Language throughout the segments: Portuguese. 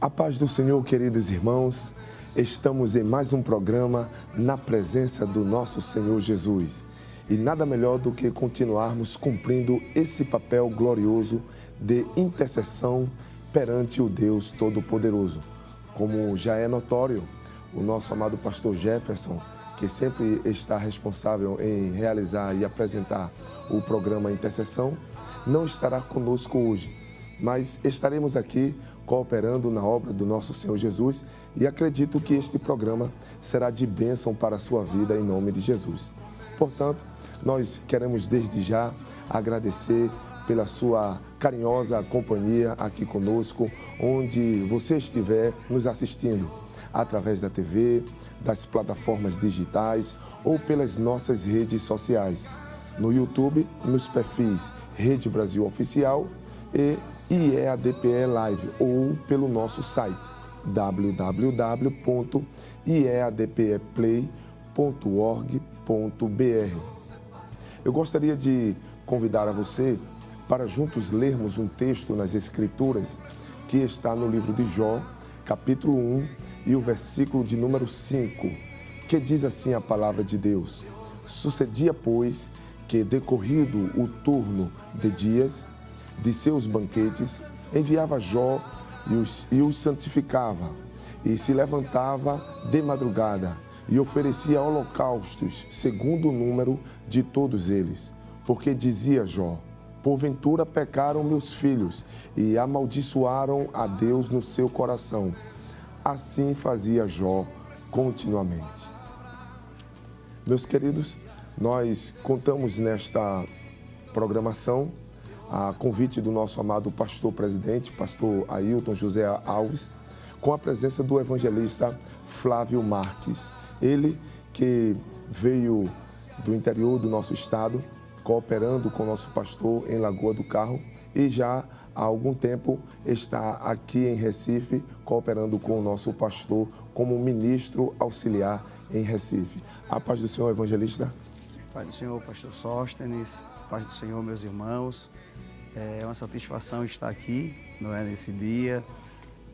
A paz do Senhor, queridos irmãos, estamos em mais um programa na presença do nosso Senhor Jesus. E nada melhor do que continuarmos cumprindo esse papel glorioso de intercessão perante o Deus Todo-Poderoso. Como já é notório, o nosso amado pastor Jefferson, que sempre está responsável em realizar e apresentar o programa Intercessão, não estará conosco hoje, mas estaremos aqui cooperando na obra do nosso Senhor Jesus e acredito que este programa será de bênção para a sua vida em nome de Jesus. Portanto, nós queremos desde já agradecer pela sua carinhosa companhia aqui conosco, onde você estiver nos assistindo, através da TV, das plataformas digitais ou pelas nossas redes sociais. No YouTube, nos perfis Rede Brasil Oficial e IEADPE Live ou pelo nosso site www.iadpeplay.org.br. Eu gostaria de convidar a você para juntos lermos um texto nas Escrituras que está no livro de Jó, capítulo 1 e o versículo de número 5, que diz assim a palavra de Deus: Sucedia, pois, que decorrido o turno de dias de seus banquetes, enviava Jó e os santificava, e se levantava de madrugada e oferecia holocaustos segundo o número de todos eles. Porque dizia Jó: porventura pecaram meus filhos e amaldiçoaram a Deus no seu coração. Assim fazia Jó continuamente. Meus queridos, nós contamos nesta programação a convite do nosso amado pastor presidente, pastor Ailton José Alves, com a presença do evangelista Flávio Marques. Ele que veio do interior do nosso estado, cooperando com o nosso pastor em Lagoa do Carro e já há algum tempo está aqui em Recife, cooperando com o nosso pastor como ministro auxiliar em Recife. A paz do Senhor, evangelista. Paz do Senhor, pastor Sóstenes, paz do Senhor, meus irmãos. É uma satisfação estar aqui, não é, nesse dia,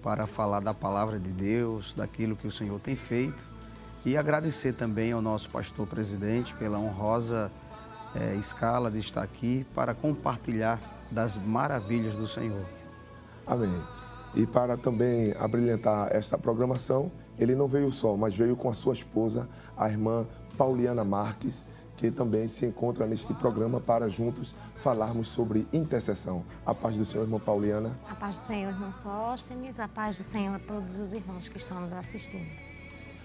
para falar da palavra de Deus, daquilo que o Senhor tem feito e agradecer também ao nosso pastor presidente pela honrosa escala de estar aqui para compartilhar das maravilhas do Senhor. Amém. E para também abrilhantar esta programação, ele não veio só, mas veio com a sua esposa, a irmã Pauliana Marques, que também se encontra neste programa para juntos falarmos sobre intercessão. A paz do Senhor, irmã Pauliana. A paz do Senhor, irmão Sóstenes, a paz do Senhor a todos os irmãos que estão nos assistindo.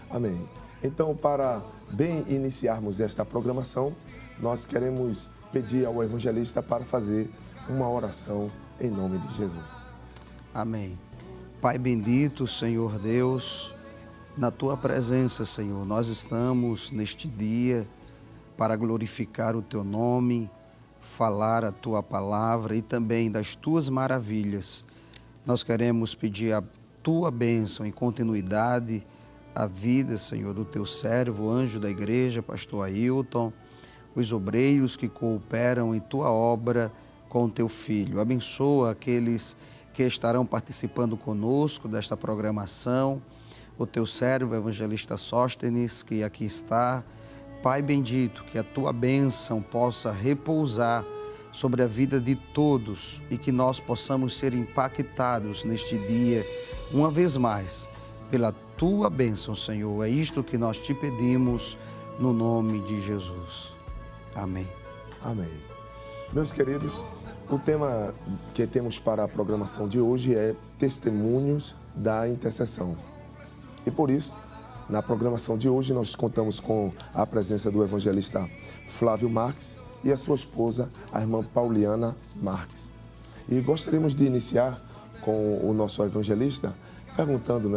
Amém. Então, para bem iniciarmos esta programação, nós queremos pedir ao evangelista para fazer uma oração em nome de Jesus. Amém. Pai bendito, Senhor Deus, na Tua presença, Senhor, nós estamos neste dia para glorificar o Teu nome, falar a Tua palavra e também das Tuas maravilhas. Nós queremos pedir a Tua bênção e continuidade à vida, Senhor, do Teu servo, anjo da igreja, pastor Ailton, os obreiros que cooperam em Tua obra com o Teu Filho. Abençoa aqueles que estarão participando conosco desta programação, o Teu servo, evangelista Sóstenes, que aqui está. Pai bendito, que a Tua bênção possa repousar sobre a vida de todos e que nós possamos ser impactados neste dia, uma vez mais, pela Tua bênção, Senhor. É isto que nós Te pedimos no nome de Jesus. Amém. Amém. Meus queridos, o tema que temos para a programação de hoje é Testemunhos da Intercessão. E por isso, na programação de hoje, nós contamos com a presença do evangelista Flávio Marques e a sua esposa, a irmã Pauliana Marques. E gostaríamos de iniciar com o nosso evangelista perguntando,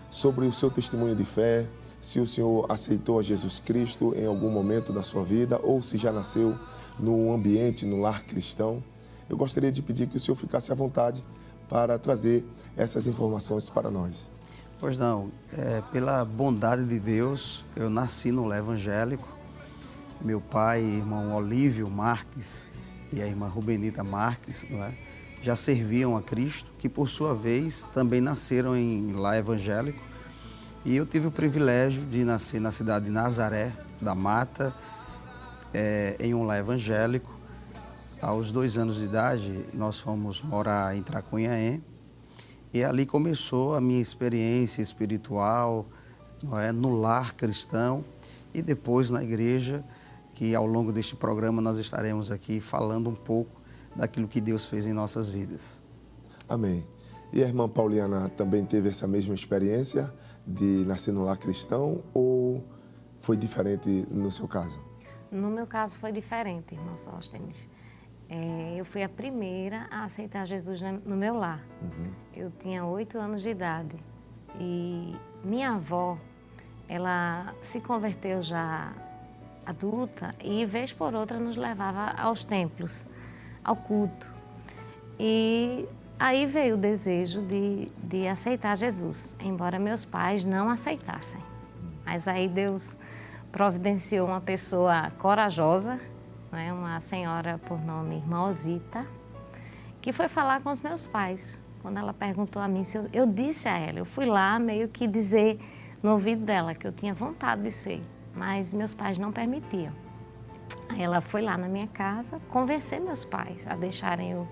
sobre o seu testemunho de fé, se o senhor aceitou a Jesus Cristo em algum momento da sua vida ou se já nasceu no ambiente, no lar cristão. Eu gostaria de pedir que o senhor ficasse à vontade para trazer essas informações para nós. Pois não, pela bondade de Deus, eu nasci no lar evangélico. Meu pai, irmão Olívio Marques e a irmã Rubenita Marques, não é? já serviam a Cristo, que por sua vez também nasceram em lar evangélico. E eu tive o privilégio de nascer na cidade de Nazaré da Mata, em um lar evangélico. Aos 2 anos de idade, nós fomos morar em Tracunhaém, e ali começou a minha experiência espiritual, não é, no lar cristão, e depois na igreja, que ao longo deste programa nós estaremos aqui falando um pouco daquilo que Deus fez em nossas vidas. Amém. E a irmã Pauliana também teve essa mesma experiência de nascer no lar cristão ou foi diferente no seu caso? No meu caso foi diferente, irmão Sóstenes. Eu fui a primeira a aceitar Jesus no meu lar. Eu tinha 8 anos de idade e minha avó, ela se converteu já adulta e vez por outra nos levava aos templos, ao culto. E aí veio o desejo de aceitar Jesus, embora meus pais não aceitassem. Mas aí Deus providenciou uma pessoa corajosa, né, uma senhora por nome Irmã Osita, que foi falar com os meus pais. Quando ela perguntou a mim se eu disse a ela, eu fui lá meio que dizer no ouvido dela que eu tinha vontade de ser, mas meus pais não permitiam. Aí ela foi lá na minha casa convencer meus pais a deixarem eu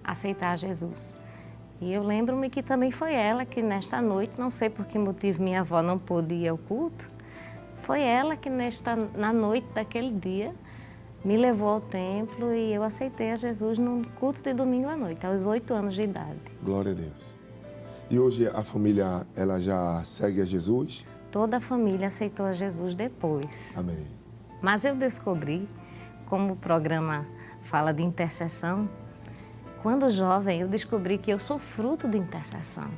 aceitar Jesus. E eu lembro-me que também foi ela que nesta noite, não sei por que motivo minha avó não pôde ir ao culto, foi ela que na noite daquele dia me levou ao templo e eu aceitei a Jesus no culto de domingo à noite, aos 8 anos de idade. Glória a Deus. E hoje a família, ela já segue a Jesus? Toda a família aceitou a Jesus depois. Amém. Mas eu descobri, como o programa fala de intercessão, quando jovem eu descobri que eu sou fruto de intercessão.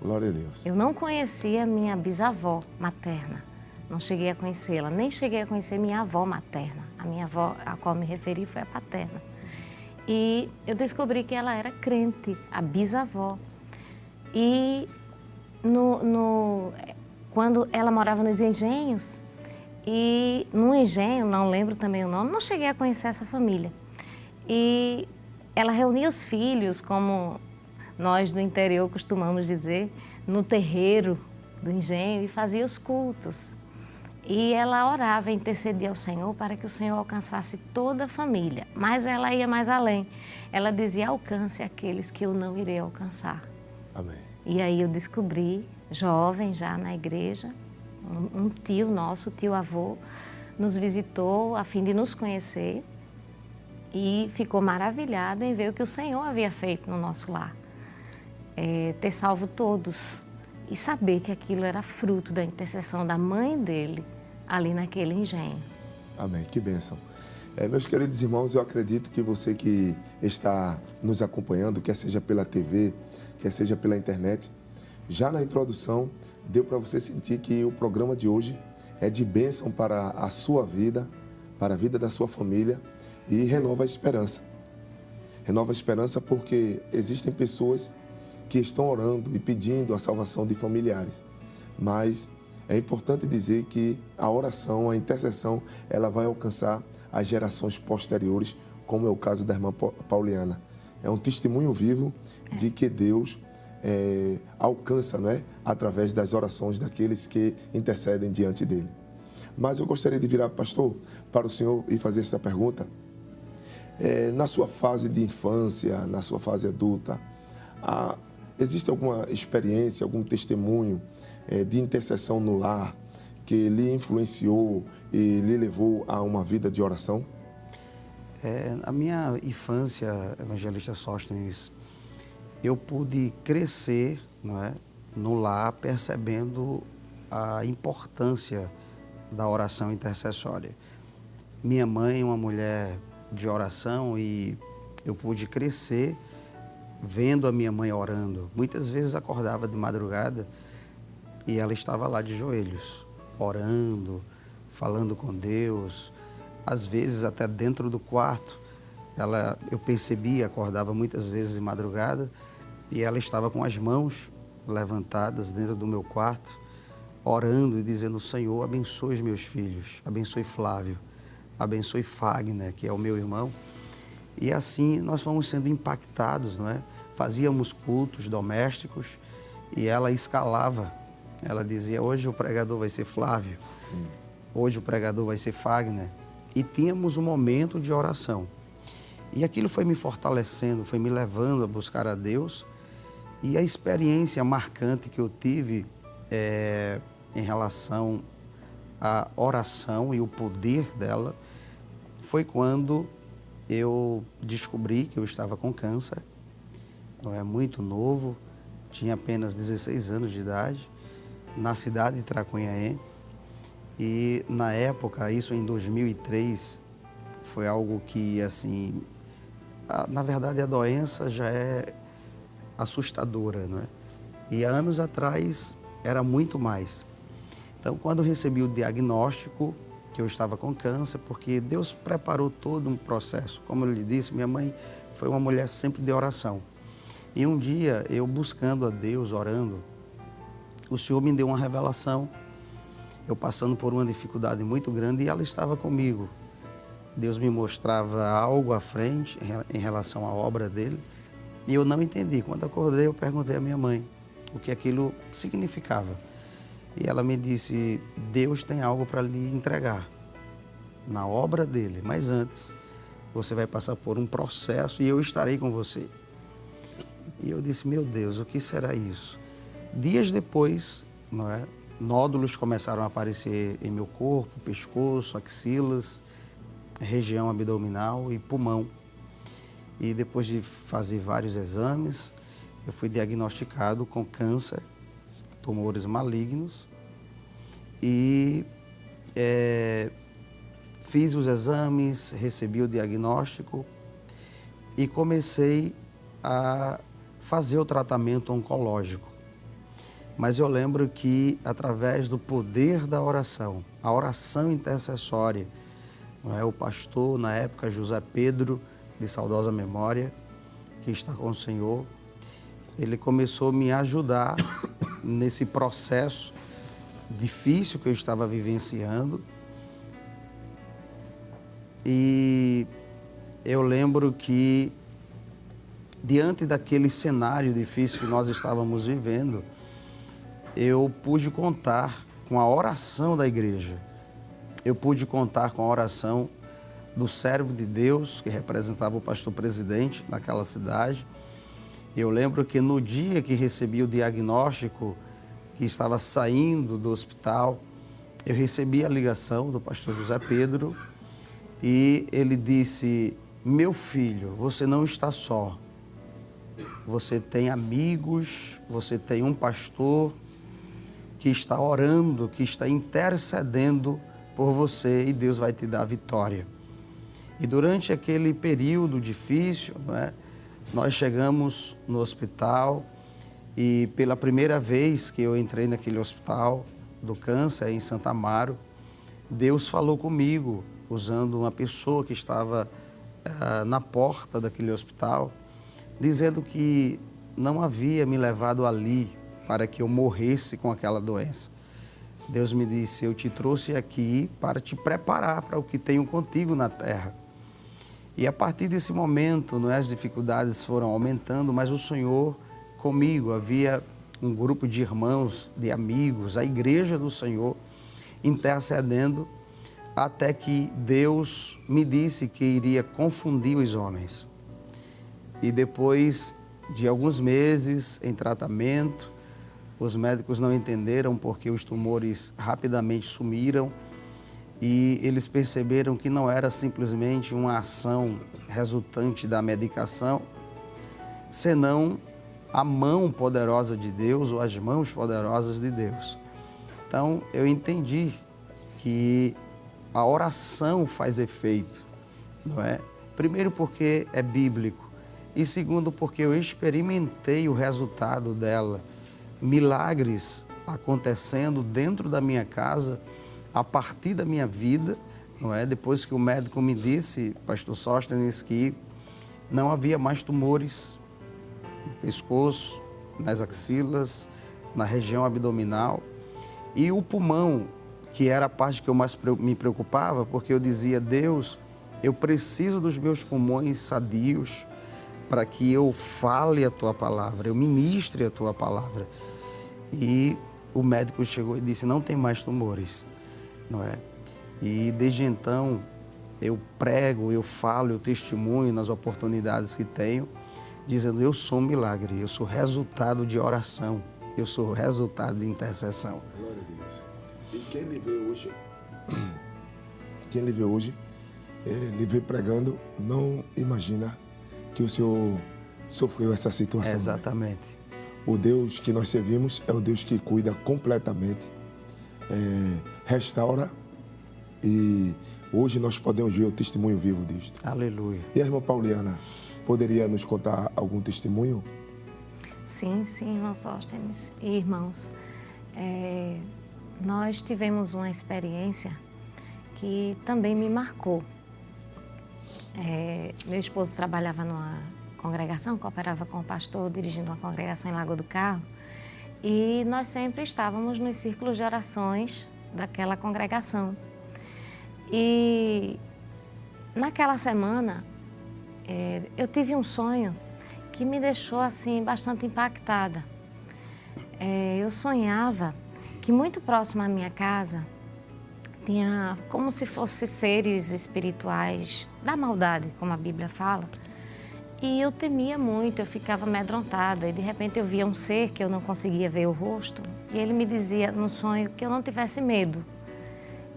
Glória a Deus. Eu não conhecia minha bisavó materna, não cheguei a conhecê-la, nem cheguei a conhecer minha avó materna. A minha avó, a qual me referi, foi a paterna. E eu descobri que ela era crente, a bisavó. E quando ela morava nos engenhos, e num engenho, não lembro também o nome, não cheguei a conhecer essa família. E ela reunia os filhos, como nós do interior costumamos dizer, no terreiro do engenho e fazia os cultos. E ela orava, intercedia ao Senhor para que o Senhor alcançasse toda a família. Mas ela ia mais além. Ela dizia, alcance aqueles que eu não irei alcançar. Amém. E aí eu descobri, jovem já na igreja, um tio nosso, tio-avô, nos visitou a fim de nos conhecer e ficou maravilhado em ver o que o Senhor havia feito no nosso lar. Ter salvo todos e saber que aquilo era fruto da intercessão da mãe dele ali naquele engenho. Amém, que bênção. Meus queridos irmãos, eu acredito que você que está nos acompanhando, quer seja pela TV, quer seja pela internet, já na introdução deu para você sentir que o programa de hoje é de bênção para a sua vida, para a vida da sua família e renova a esperança. Renova a esperança porque existem pessoas que estão orando e pedindo a salvação de familiares, mas é importante dizer que a oração, a intercessão, ela vai alcançar as gerações posteriores, como é o caso da irmã Pauliana. É um testemunho vivo de que Deus alcança, não é? Através das orações daqueles que intercedem diante dele. Mas eu gostaria de virar, pastor, para o senhor e fazer esta pergunta. Na sua fase de infância, na sua fase adulta, existe alguma experiência, algum testemunho de intercessão no lar que lhe influenciou e lhe levou a uma vida de oração? Na minha infância, evangelista Sóstenes, eu pude crescer, não é, no lar percebendo a importância da oração intercessória. Minha mãe é uma mulher de oração e eu pude crescer vendo a minha mãe orando. Muitas vezes acordava de madrugada e ela estava lá de joelhos, orando, falando com Deus. Às vezes até dentro do quarto, eu percebia, acordava muitas vezes de madrugada e ela estava com as mãos levantadas dentro do meu quarto, orando e dizendo, Senhor, abençoe os meus filhos, abençoe Flávio, abençoe Fagner, que é o meu irmão. E assim nós fomos sendo impactados, não é? Fazíamos cultos domésticos e ela escalava. Ela dizia, hoje o pregador vai ser Flávio, hoje o pregador vai ser Fagner. E tínhamos um momento de oração. E aquilo foi me fortalecendo, foi me levando a buscar a Deus. E a experiência marcante que eu tive em relação à oração e o poder dela foi quando eu descobri que eu estava com câncer. Não é muito novo, tinha apenas 16 anos de idade, na cidade de Tracunhaém. E na época, isso em 2003, foi algo que, assim, na verdade a doença já é assustadora, não é? E há anos atrás era muito mais. Então, quando eu recebi o diagnóstico que eu estava com câncer, porque Deus preparou todo um processo. Como eu lhe disse, minha mãe foi uma mulher sempre de oração. E um dia, eu buscando a Deus, orando, o Senhor me deu uma revelação, eu passando por uma dificuldade muito grande e ela estava comigo. Deus me mostrava algo à frente em relação à obra dele e eu não entendi. Quando acordei, eu perguntei à minha mãe o que aquilo significava. E ela me disse, Deus tem algo para lhe entregar na obra dele, mas antes você vai passar por um processo e eu estarei com você. E eu disse, meu Deus, o que será isso? Dias depois, não é, nódulos começaram a aparecer em meu corpo, pescoço, axilas, região abdominal e pulmão. E depois de fazer vários exames, eu fui diagnosticado com câncer, tumores malignos, e fiz os exames, recebi o diagnóstico e comecei a fazer o tratamento oncológico. Mas eu lembro que, através do poder da oração, a oração intercessória, não é? O pastor, na época, José Pedro, de saudosa memória, que está com o Senhor, ele começou a me ajudar nesse processo difícil que eu estava vivenciando. E eu lembro que, diante daquele cenário difícil que nós estávamos vivendo, eu pude contar com a oração da igreja. Eu pude contar com a oração do servo de Deus, que representava o pastor presidente naquela cidade. Eu lembro que no dia que recebi o diagnóstico, que estava saindo do hospital, eu recebi a ligação do pastor José Pedro e ele disse, meu filho, você não está só. Você tem amigos, você tem um pastor que está orando, que está intercedendo por você e Deus vai te dar a vitória. E durante aquele período difícil, não é, nós chegamos no hospital e pela primeira vez que eu entrei naquele hospital do câncer em Santa Amaro, Deus falou comigo usando uma pessoa que estava na porta daquele hospital, dizendo que não havia me levado ali para que eu morresse com aquela doença. Deus me disse, eu te trouxe aqui para te preparar para o que tenho contigo na terra. E a partir desse momento, não é, as dificuldades foram aumentando, mas o Senhor comigo, havia um grupo de irmãos, de amigos, a igreja do Senhor intercedendo, até que Deus me disse que iria confundir os homens. E depois de alguns meses em tratamento, os médicos não entenderam porque os tumores rapidamente sumiram e eles perceberam que não era simplesmente uma ação resultante da medicação, senão a mão poderosa de Deus ou as mãos poderosas de Deus. Então, eu entendi que a oração faz efeito, não é? Primeiro porque é bíblico e segundo porque eu experimentei o resultado dela. Milagres acontecendo dentro da minha casa, a partir da minha vida, não é? Depois que o médico me disse, pastor Sóstenes, que não havia mais tumores no pescoço, nas axilas, na região abdominal e o pulmão, que era a parte que eu mais me preocupava, porque eu dizia, Deus, eu preciso dos meus pulmões sadios para que eu fale a tua palavra, eu ministre a tua palavra. E o médico chegou e disse, não tem mais tumores, não é? E desde então eu prego, eu falo, eu testemunho nas oportunidades que tenho, dizendo, eu sou um milagre, eu sou resultado de oração, eu sou resultado de intercessão. Glória a Deus. E quem lhe vê hoje, lhe vê pregando, não imagina que o Senhor sofreu essa situação. Exatamente. O Deus que nós servimos é o Deus que cuida completamente, restaura, e hoje nós podemos ver o testemunho vivo disto. Aleluia. E a irmã Pauliana, poderia nos contar algum testemunho? Sim, irmão Sóstenes e irmãos. Nós tivemos uma experiência que também me marcou. Meu esposo trabalhava numa congregação, cooperava com o pastor, dirigindo uma congregação em Lagoa do Carro, e nós sempre estávamos nos círculos de orações daquela congregação. E naquela semana, eu tive um sonho que me deixou assim bastante impactada. Eu sonhava que muito próximo à minha casa tinha como se fossem seres espirituais da maldade, como a Bíblia fala. E eu temia muito, eu ficava amedrontada. E de repente eu via um ser que eu não conseguia ver o rosto. E ele me dizia no sonho que eu não tivesse medo,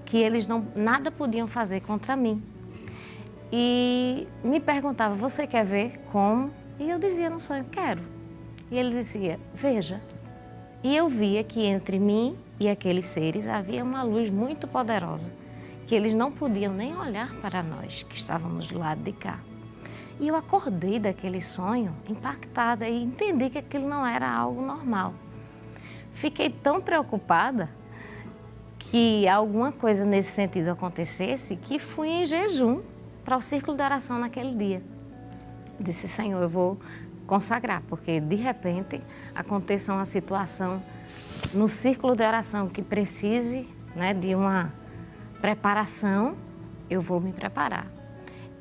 que eles nada podiam fazer contra mim. E me perguntava, você quer ver como? E eu dizia no sonho, quero. E ele dizia, veja. E eu via que entre mim e aqueles seres havia uma luz muito poderosa, que eles não podiam nem olhar para nós, que estávamos do lado de cá. E eu acordei daquele sonho impactada e entendi que aquilo não era algo normal. Fiquei tão preocupada que alguma coisa nesse sentido acontecesse que fui em jejum para o círculo de oração naquele dia. Disse, Senhor, eu vou consagrar, porque de repente aconteça uma situação no círculo de oração que precise, né, de uma preparação, eu vou me preparar.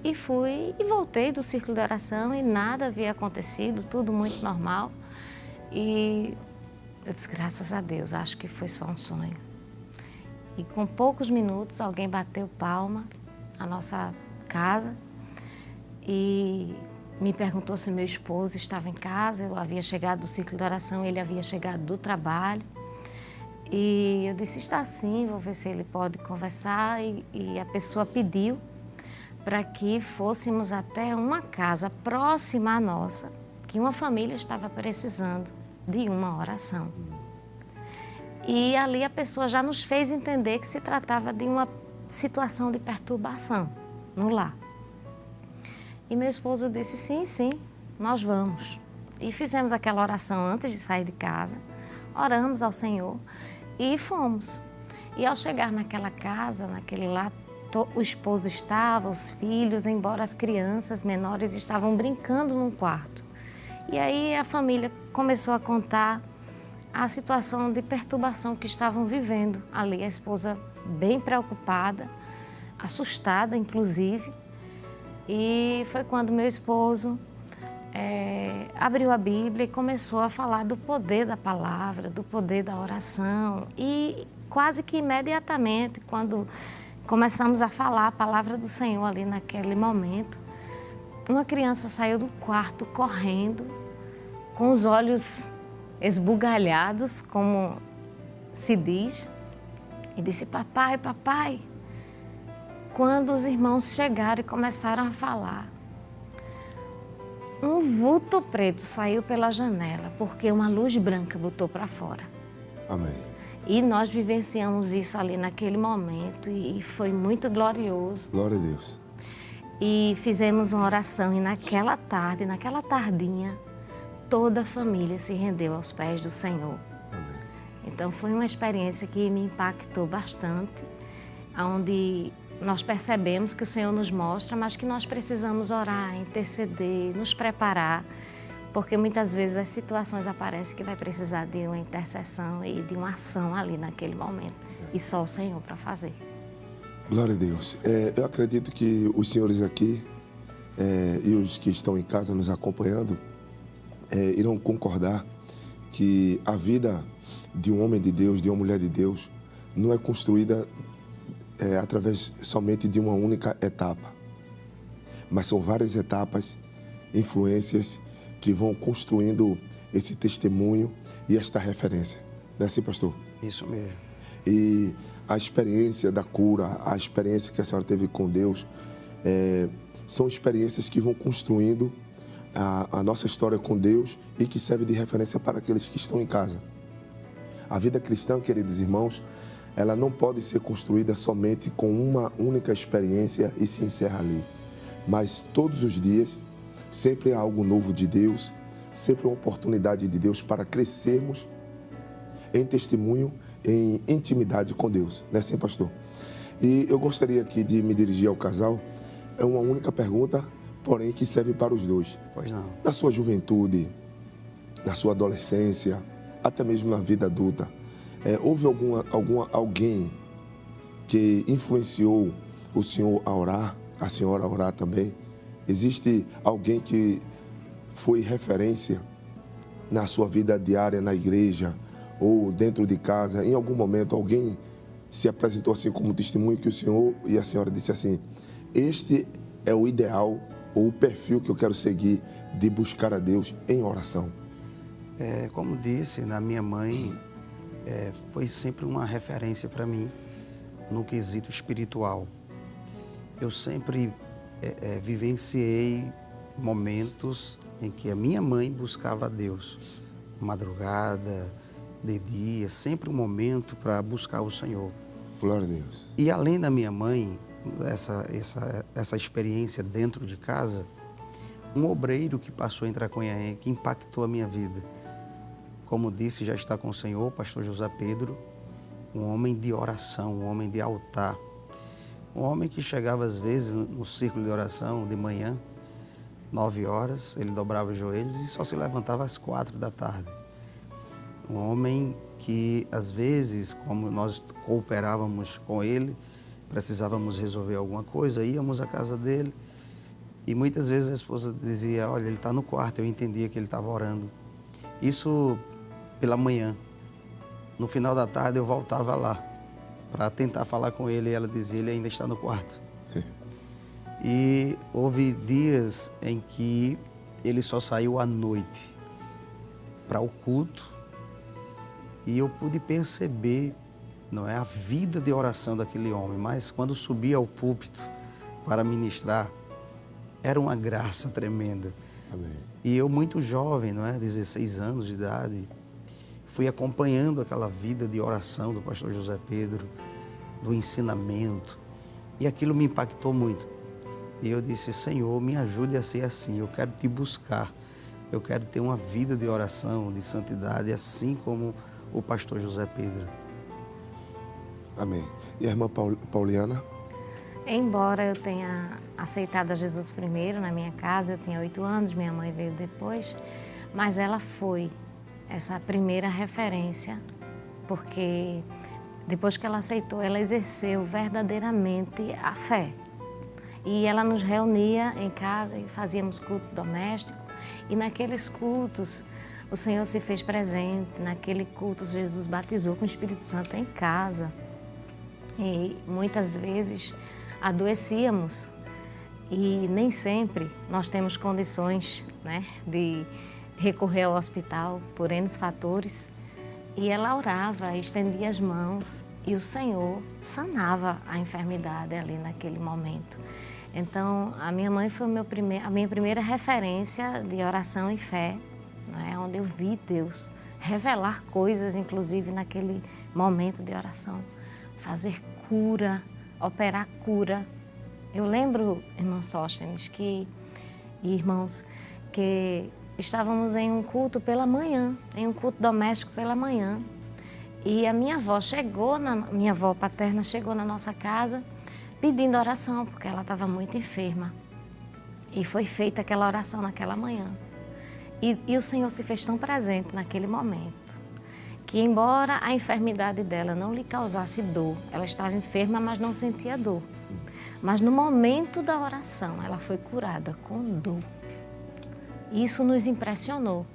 E fui e voltei do círculo de oração e nada havia acontecido, tudo muito normal. E eu disse, graças a Deus, acho que foi só um sonho. E com poucos minutos alguém bateu palma na nossa casa e me perguntou se meu esposo estava em casa. Eu havia chegado do círculo de oração, ele havia chegado do trabalho. E eu disse, está sim, vou ver se ele pode conversar. E a pessoa pediu para que fôssemos até uma casa próxima à nossa, que uma família estava precisando de uma oração. E ali a pessoa já nos fez entender que se tratava de uma situação de perturbação no lar. E meu esposo disse, sim, sim, nós vamos. E fizemos aquela oração antes de sair de casa, oramos ao Senhor e fomos. E ao chegar naquela casa, naquele lar, o esposo estava, os filhos, embora as crianças menores estavam brincando num quarto. E aí a família começou a contar a situação de perturbação que estavam vivendo ali. A esposa bem preocupada, assustada inclusive. E foi quando meu esposo abriu a Bíblia e começou a falar do poder da palavra, do poder da oração. E quase que imediatamente, quando começamos a falar a palavra do Senhor ali naquele momento, uma criança saiu do quarto correndo, com os olhos esbugalhados, como se diz, e disse, papai, papai. Quando os irmãos chegaram e começaram a falar, um vulto preto saiu pela janela, porque uma luz branca botou para fora. Amém. E nós vivenciamos isso ali naquele momento e foi muito glorioso. Glória a Deus. E fizemos uma oração e naquela tarde, naquela tardinha, toda a família se rendeu aos pés do Senhor. Amém. Então foi uma experiência que me impactou bastante, onde nós percebemos que o Senhor nos mostra, mas que nós precisamos orar, interceder, nos preparar, porque muitas vezes as situações aparecem que vai precisar de uma intercessão e de uma ação ali naquele momento. E só o Senhor para fazer. Glória a Deus. Eu acredito que os senhores aqui e os que estão em casa nos acompanhando irão concordar que a vida de um homem de Deus, de uma mulher de Deus, não é construída através somente de uma única etapa, mas são várias etapas, influências que vão construindo esse testemunho e esta referência. Não é assim, pastor? Isso mesmo. E a experiência da cura, a experiência que a senhora teve com Deus, são experiências que vão construindo a nossa história com Deus e que serve de referência para aqueles que estão em casa. A vida cristã, queridos irmãos, ela não pode ser construída somente com uma única experiência e se encerra ali. Mas todos os dias, sempre há algo novo de Deus, sempre uma oportunidade de Deus para crescermos em testemunho, em intimidade com Deus. Não é assim, pastor? E eu gostaria aqui de me dirigir ao casal. É uma única pergunta, porém que serve para os dois. Pois não. Na sua juventude, na sua adolescência, até mesmo na vida adulta, houve alguém que influenciou o senhor a orar, a senhora a orar também? Existe alguém que foi referência na sua vida diária na igreja ou dentro de casa? Em algum momento alguém se apresentou assim como testemunho que o senhor e a senhora disse assim: este é o ideal ou o perfil que eu quero seguir de buscar a Deus em oração? Como disse, na minha mãe, foi sempre uma referência para mim no quesito espiritual. Eu sempre vivenciei momentos em que a minha mãe buscava a Deus, madrugada, de dia, sempre um momento para buscar o Senhor. Glória a Deus. E além da minha mãe, essa experiência dentro de casa, um obreiro que passou em Traconhaém, que impactou a minha vida. Como disse, já está com o Senhor, o pastor José Pedro, um homem de oração, um homem de altar. Um homem que chegava às vezes no círculo de oração de manhã, 9 horas, ele dobrava os joelhos e só se levantava às 4 da tarde. Um homem que, às vezes, como nós cooperávamos com ele, precisávamos resolver alguma coisa, íamos à casa dele e muitas vezes a esposa dizia: olha, ele está no quarto. Eu entendia que ele estava orando. Isso pela manhã. No final da tarde eu voltava lá para tentar falar com ele e ela dizia: ele ainda está no quarto. E houve dias em que ele só saiu à noite para o culto e eu pude perceber, não é, a vida de oração daquele homem, mas quando subia ao púlpito para ministrar, era uma graça tremenda. Amém. E eu, muito jovem, não é, 16 anos de idade, fui acompanhando aquela vida de oração do pastor José Pedro, do ensinamento, e aquilo me impactou muito. E eu disse: Senhor, me ajude a ser assim, eu quero te buscar, eu quero ter uma vida de oração, de santidade, assim como o pastor José Pedro. Amém. E a irmã Pauliana? Embora eu tenha aceitado a Jesus primeiro na minha casa, eu tinha 8 anos, minha mãe veio depois, mas ela foi essa primeira referência, porque depois que ela aceitou, ela exerceu verdadeiramente a fé. E ela nos reunia em casa e fazíamos culto doméstico, e naqueles cultos o Senhor se fez presente, naquele culto Jesus batizou com o Espírito Santo em casa. E muitas vezes adoecíamos e nem sempre nós temos condições, né, de recorrer ao hospital por N fatores. E ela orava, estendia as mãos e o Senhor sanava a enfermidade ali naquele momento. Então, a minha mãe foi a minha primeira referência de oração e fé, não é? Onde eu vi Deus revelar coisas, inclusive naquele momento de oração, fazer cura, operar cura. Eu lembro, irmão Sóstenes, irmãos, que estávamos em um culto pela manhã, em um culto doméstico pela manhã, e a minha avó paterna chegou na nossa casa pedindo oração, porque ela estava muito enferma. E foi feita aquela oração naquela manhã. E o Senhor se fez tão presente naquele momento. que embora a enfermidade dela não lhe causasse dor, ela estava enferma, mas não sentia dor. Mas no momento da oração, ela foi curada com dor. Isso nos impressionou,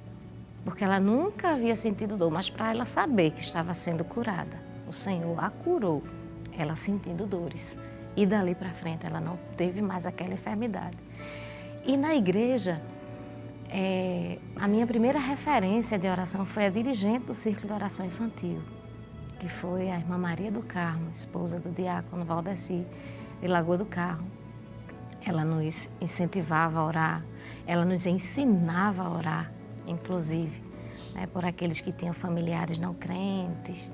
porque ela nunca havia sentido dor, mas para ela saber que estava sendo curada, o Senhor a curou, ela sentindo dores. E dali para frente ela não teve mais aquela enfermidade. E na igreja, a minha primeira referência de oração foi a dirigente do Círculo de Oração Infantil, que foi a irmã Maria do Carmo, esposa do diácono Valdeci, de Lagoa do Carro. Ela nos incentivava a orar, ela nos ensinava a orar, inclusive, né, por aqueles que tinham familiares não crentes.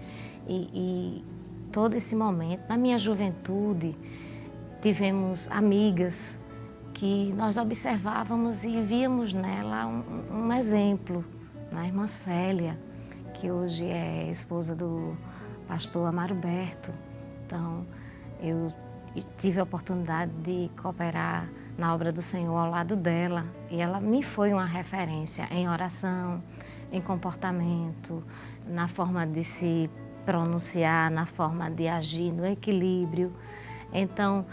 E todo esse momento, na minha juventude, tivemos amigas que nós observávamos e víamos nela um exemplo, a irmã Célia, que hoje é esposa do pastor Amaro Berto. Então, eu tive a oportunidade de cooperar na obra do Senhor ao lado dela, e ela me foi uma referência em oração, em comportamento, na forma de se pronunciar, na forma de agir, no equilíbrio. Então,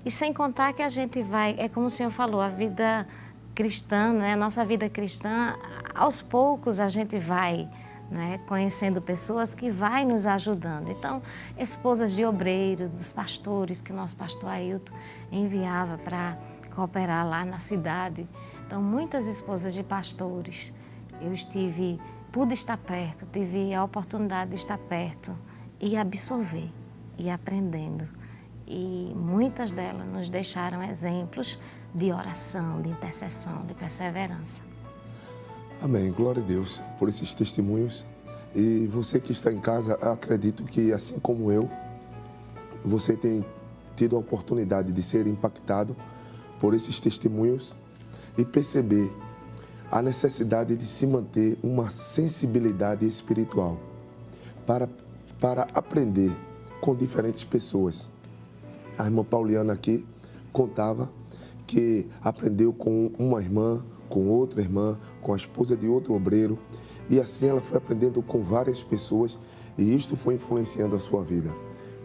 e sem contar que a gente vai, é como o Senhor falou, a vida cristã, né? A nossa vida cristã, aos poucos a gente vai, né, conhecendo pessoas que vai nos ajudando. Então, esposas de obreiros, dos pastores, que o nosso pastor Ailton enviava para cooperar lá na cidade. Então, muitas esposas de pastores, pude estar perto, tive a oportunidade de estar perto e absorver, e aprendendo. E muitas delas nos deixaram exemplos de oração, de intercessão, de perseverança. Amém. Glória a Deus por esses testemunhos. E você que está em casa, acredito que, assim como eu, você tem tido a oportunidade de ser impactado por esses testemunhos e perceber a necessidade de se manter uma sensibilidade espiritual para aprender com diferentes pessoas. A irmã Pauliana aqui contava que aprendeu com uma irmã, com outra irmã, com a esposa de outro obreiro, e assim ela foi aprendendo com várias pessoas, e isto foi influenciando a sua vida.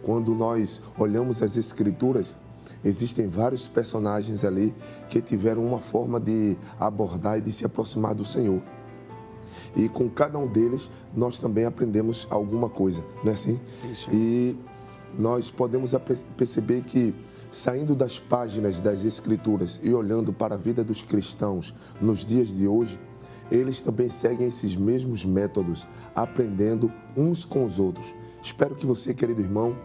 Quando nós olhamos as Escrituras, existem vários personagens ali que tiveram uma forma de abordar e de se aproximar do Senhor. E com cada um deles, nós também aprendemos alguma coisa, não é assim? Sim, senhor. E nós podemos perceber que, saindo das páginas das Escrituras e olhando para a vida dos cristãos nos dias de hoje, eles também seguem esses mesmos métodos, aprendendo uns com os outros. Espero que você, querido irmão,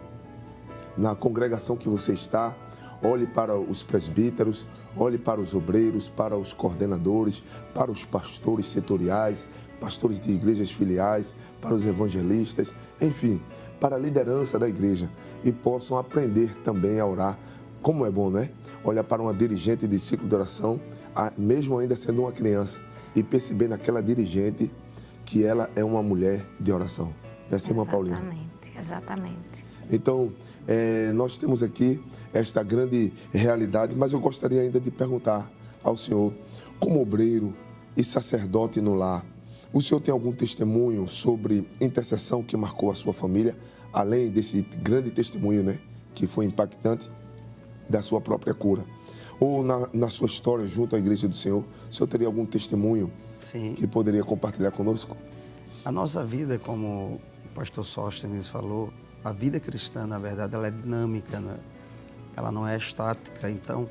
na congregação que você está, olhe para os presbíteros, olhe para os obreiros, para os coordenadores, para os pastores setoriais, pastores de igrejas filiais, para os evangelistas, enfim, para a liderança da igreja, e possam aprender também a orar. Como é bom, não é? Olhar para uma dirigente de ciclo de oração, mesmo ainda sendo uma criança, e perceber naquela dirigente que ela é uma mulher de oração. Não é assim, irmã Paulinha? Exatamente. Então, nós temos aqui esta grande realidade, mas eu gostaria ainda de perguntar ao senhor, como obreiro e sacerdote no lar, o senhor tem algum testemunho sobre intercessão que marcou a sua família, além desse grande testemunho, né, que foi impactante, da sua própria cura? Ou na sua história junto à Igreja do Senhor, o senhor teria algum testemunho Sim. que poderia compartilhar conosco? A nossa vida, como o pastor Sóstenes falou, a vida cristã, na verdade, ela é dinâmica, né? Ela não é estática. Então,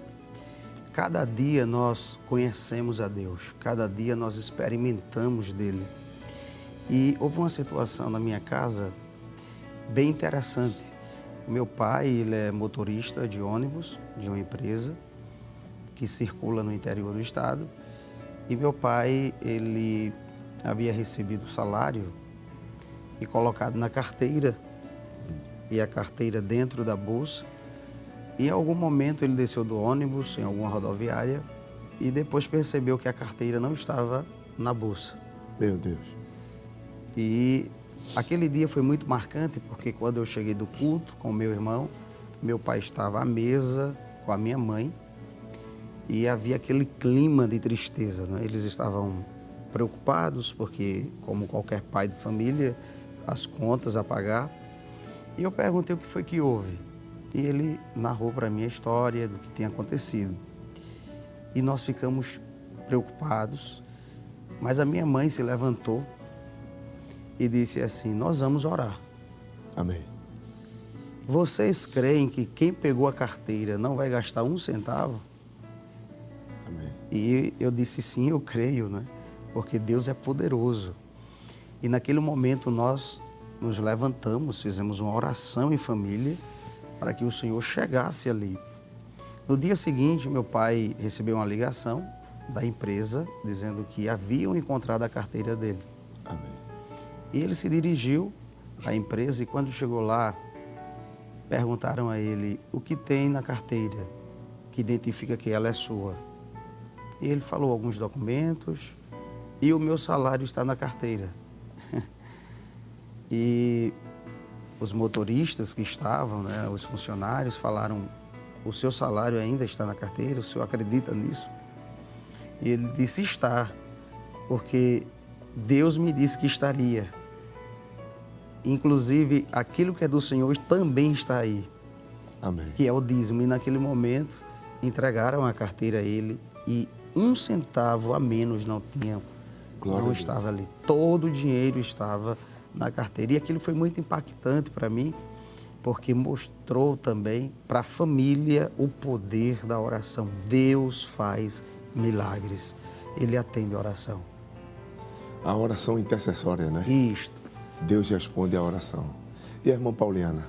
cada dia nós conhecemos a Deus, cada dia nós experimentamos dele. E houve uma situação na minha casa bem interessante. Meu pai, ele é motorista de ônibus de uma empresa que circula no interior do estado. E meu pai, ele havia recebido o salário e colocado na carteira, e a carteira dentro da bolsa. E em algum momento ele desceu do ônibus, em alguma rodoviária, e depois percebeu que a carteira não estava na bolsa. Meu Deus. E aquele dia foi muito marcante, porque quando eu cheguei do culto com meu irmão, meu pai estava à mesa com a minha mãe, e havia aquele clima de tristeza, né? Eles estavam preocupados, porque, como qualquer pai de família, as contas a pagar. E eu perguntei o que foi que houve. E ele narrou para mim a história do que tinha acontecido. E nós ficamos preocupados, mas a minha mãe se levantou e disse assim: nós vamos orar. Amém. Vocês creem que quem pegou a carteira não vai gastar um centavo? Amém. E eu disse sim, eu creio, né? Porque Deus é poderoso. E naquele momento nós nos levantamos, fizemos uma oração em família para que o Senhor chegasse ali. No dia seguinte, meu pai recebeu uma ligação da empresa dizendo que haviam encontrado a carteira dele. Amém. E ele se dirigiu à empresa e quando chegou lá, perguntaram a ele o que tem na carteira que identifica que ela é sua. E ele falou alguns documentos e o meu salário está na carteira. E os motoristas que estavam, né, os funcionários falaram: o seu salário ainda está na carteira? O senhor acredita nisso? E ele disse: está, porque Deus me disse que estaria. Inclusive, aquilo que é do Senhor também está aí. Amém. Que é o dízimo. E naquele momento, entregaram a carteira a ele e um centavo a menos não tinham. Glória não a Deus. estava ali. Todo o dinheiro estava na carteira. E aquilo foi muito impactante para mim, porque mostrou também para a família o poder da oração. Deus faz milagres. Ele atende a oração. A oração intercessória, né? Isto. Deus responde a oração. E a irmã Pauliana?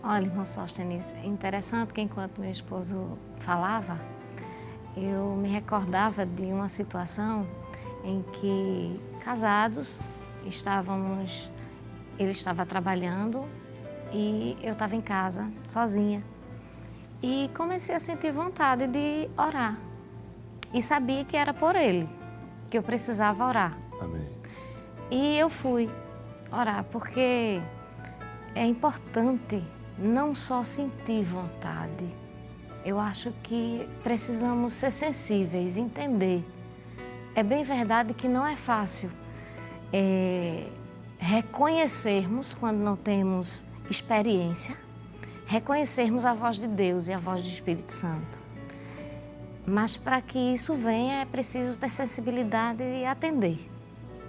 Olha, irmão Sóstenes, é interessante que enquanto meu esposo falava, eu me recordava de uma situação em que casados ele estava trabalhando e eu estava em casa, sozinha. E comecei a sentir vontade de orar. E sabia que era por ele, que eu precisava orar. Amém. E eu fui orar, porque é importante não só sentir vontade. Eu acho que precisamos ser sensíveis, entender. É bem verdade que não é fácil reconhecermos quando não temos experiência, reconhecermos a voz de Deus e a voz do Espírito Santo. Mas para que isso venha é preciso ter sensibilidade e atender.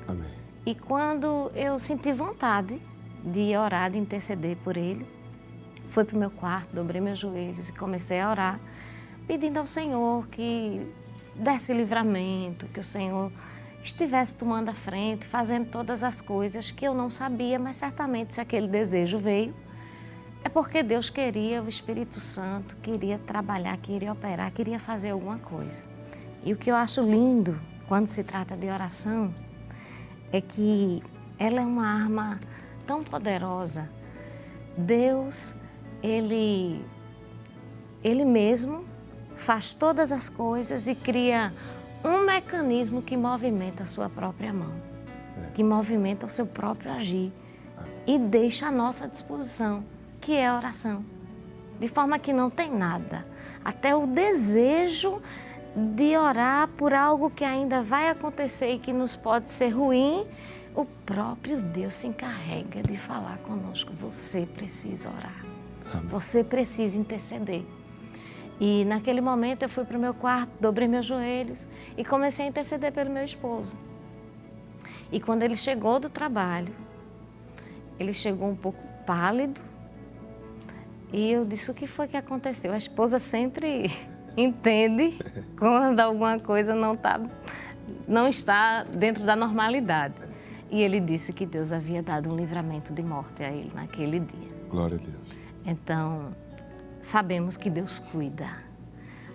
Amém. E quando eu senti vontade de orar, de interceder por ele, fui para o meu quarto, dobrei meus joelhos e comecei a orar, pedindo ao Senhor que desse livramento, que o Senhor estivesse tomando a frente, fazendo todas as coisas que eu não sabia, mas certamente se aquele desejo veio, é porque Deus queria, o Espírito Santo queria trabalhar, queria operar, queria fazer alguma coisa. E o que eu acho lindo quando se trata de oração é que ela é uma arma tão poderosa. Deus, Ele mesmo faz todas as coisas e cria um mecanismo que movimenta a sua própria mão, que movimenta o seu próprio agir e deixa à nossa disposição, que é a oração. De forma que não tem nada, até o desejo de orar por algo que ainda vai acontecer e que nos pode ser ruim, o próprio Deus se encarrega de falar conosco. Você precisa orar. Amém. Você precisa interceder. E naquele momento eu fui para o meu quarto, dobrei meus joelhos e comecei a interceder pelo meu esposo. E quando ele chegou do trabalho, ele chegou um pouco pálido e eu disse: o que foi que aconteceu? A esposa sempre entende quando alguma coisa não está dentro da normalidade. E ele disse que Deus havia dado um livramento de morte a ele naquele dia. Glória a Deus. Então, sabemos que Deus cuida,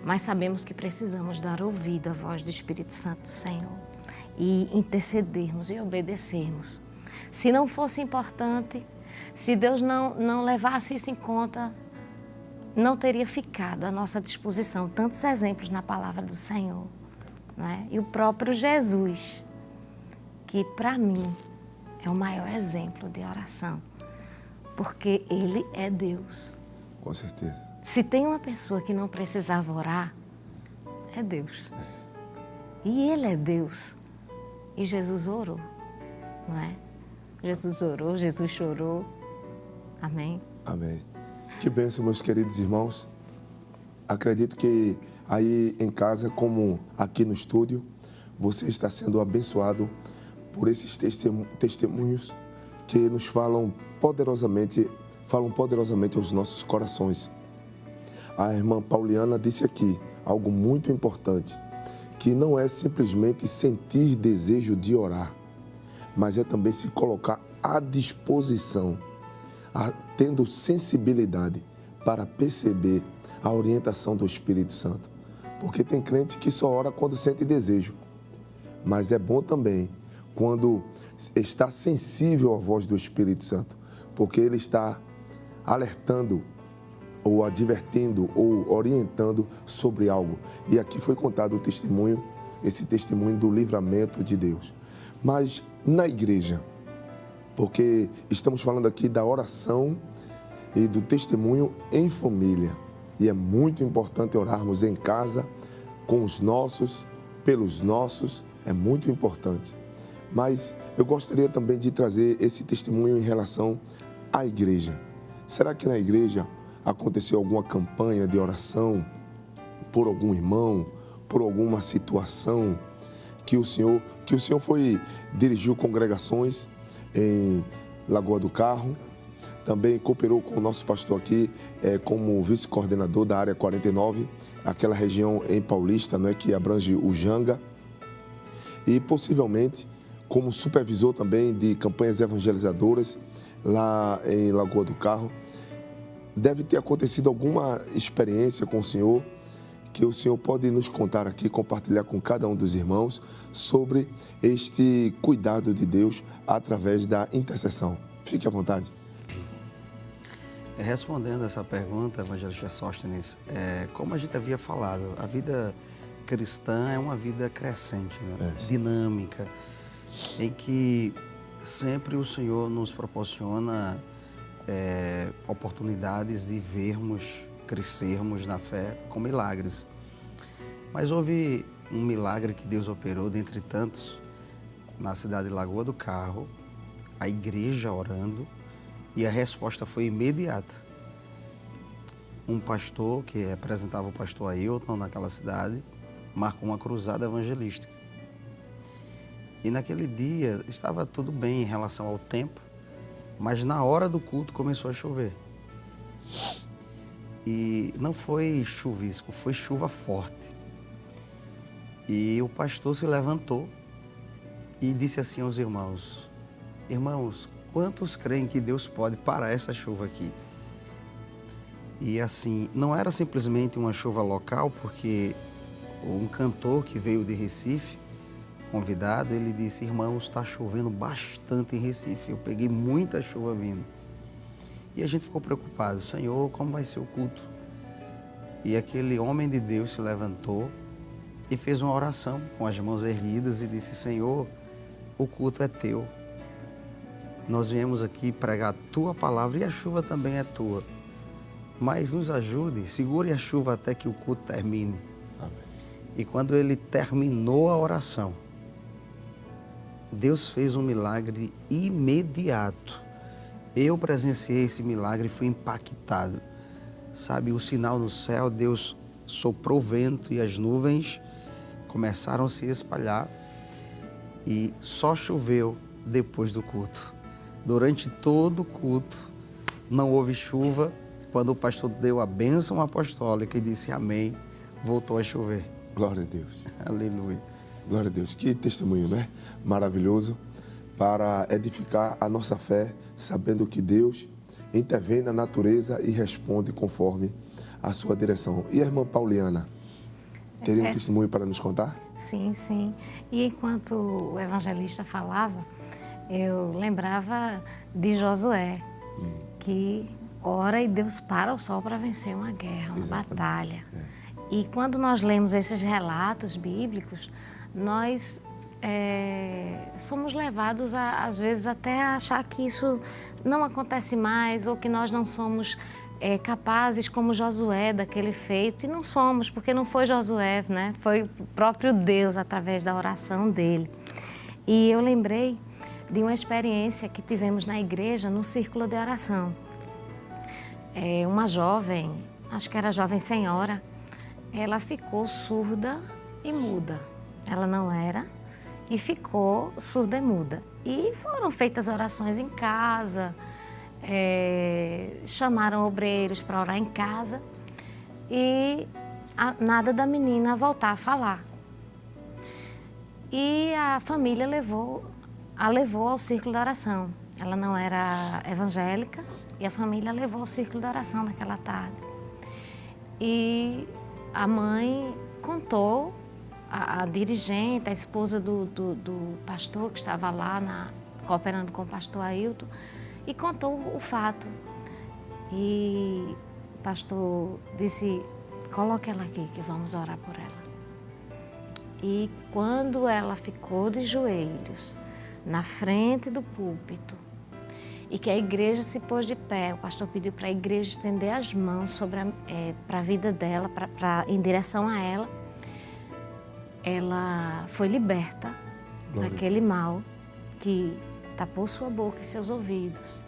mas sabemos que precisamos dar ouvido à voz do Espírito Santo do Senhor e intercedermos e obedecermos. Se não fosse importante, se Deus não levasse isso em conta, não teria ficado à nossa disposição tantos exemplos na palavra do Senhor, não é? E o próprio Jesus, que para mim é o maior exemplo de oração, porque Ele é Deus. Com certeza. Se tem uma pessoa que não precisava orar, é Deus. E Ele é Deus. E Jesus orou, não é? Jesus orou, Jesus chorou. Amém. Amém. Que bênção, meus queridos irmãos. Acredito que aí em casa, como aqui no estúdio, você está sendo abençoado por esses testemunhos que nos falam poderosamente aos nossos corações. A irmã Pauliana disse aqui algo muito importante, que não é simplesmente sentir desejo de orar, mas é também se colocar à disposição, tendo sensibilidade para perceber a orientação do Espírito Santo. Porque tem crente que só ora quando sente desejo, mas é bom também quando está sensível à voz do Espírito Santo, porque ele está alertando ou advertindo ou orientando sobre algo. E aqui foi contado o testemunho, esse testemunho do livramento de Deus. Mas na igreja, porque estamos falando aqui da oração e do testemunho em família. E é muito importante orarmos em casa, com os nossos, pelos nossos, é muito importante. Mas eu gostaria também de trazer esse testemunho em relação à igreja. Será que na igreja aconteceu alguma campanha de oração por algum irmão, por alguma situação que o Senhor dirigiu congregações em Lagoa do Carro, também cooperou com o nosso pastor aqui como vice-coordenador da área 49, aquela região em Paulista, não é, que abrange o Janga, e possivelmente como supervisor também de campanhas evangelizadoras lá em Lagoa do Carro. Deve ter acontecido alguma experiência com o senhor que o senhor pode nos contar aqui, compartilhar com cada um dos irmãos sobre este cuidado de Deus através da intercessão. Fique à vontade. Respondendo essa pergunta, evangelista Sóstenes, como a gente havia falado, a vida cristã é uma vida crescente, né? Dinâmica, em que sempre o Senhor nos proporciona oportunidades de vermos, crescermos na fé com milagres. Mas houve um milagre que Deus operou dentre tantos na cidade de Lagoa do Carro, a igreja orando, e a resposta foi imediata. Um pastor que representava o pastor Ailton naquela cidade marcou uma cruzada evangelística. E naquele dia estava tudo bem em relação ao tempo, mas na hora do culto começou a chover. E não foi chuvisco, foi chuva forte. E o pastor se levantou e disse assim aos irmãos: irmãos, quantos creem que Deus pode parar essa chuva aqui? E assim, não era simplesmente uma chuva local, porque um cantor que veio de Recife, convidado, ele disse: irmãos, está chovendo bastante em Recife, eu peguei muita chuva vindo. E a gente ficou preocupado: Senhor, como vai ser o culto? E aquele homem de Deus se levantou e fez uma oração com as mãos erguidas e disse: Senhor, o culto é teu. Nós viemos aqui pregar a tua palavra e a chuva também é tua. Mas nos ajude, segure a chuva até que o culto termine. Amém. E quando ele terminou a oração, Deus fez um milagre imediato. Eu presenciei esse milagre e fui impactado. Sabe, o sinal no céu, Deus soprou vento e as nuvens começaram a se espalhar e só choveu depois do culto. Durante todo o culto não houve chuva. Quando o pastor deu a bênção apostólica e disse amém, voltou a chover. Glória a Deus. Aleluia. Glória a Deus. Que testemunho, né? Maravilhoso para edificar a nossa fé, sabendo que Deus intervém na natureza e responde conforme a sua direção. E a irmã Pauliana, teria um testemunho para nos contar? Sim, sim. E enquanto o evangelista falava, eu lembrava de Josué, que ora e Deus para o sol para vencer uma guerra, uma batalha. E quando nós lemos esses relatos bíblicos, nós somos levados, às vezes, até a achar que isso não acontece mais ou que nós não somos capazes como Josué daquele feito. E não somos, porque não foi Josué, né? Foi o próprio Deus através da oração dele. E eu lembrei de uma experiência que tivemos na igreja no círculo de oração. Uma jovem, acho que era jovem senhora, ela ficou surda e muda. Ela não era e ficou surda e muda. E foram feitas orações em casa, chamaram obreiros para orar em casa e nada da menina voltar a falar. E a família a levou ao círculo de oração. Ela não era evangélica e a família a levou ao círculo de oração naquela tarde. E a mãe contou, a dirigente, a esposa do pastor que estava lá cooperando com o pastor Ailton, e contou o fato. E o pastor disse, coloque ela aqui que vamos orar por ela. E quando ela ficou de joelhos na frente do púlpito e que a igreja se pôs de pé, o pastor pediu para a igreja estender as mãos para a vida dela, em direção a ela, ela foi liberta daquele mal que tapou sua boca e seus ouvidos.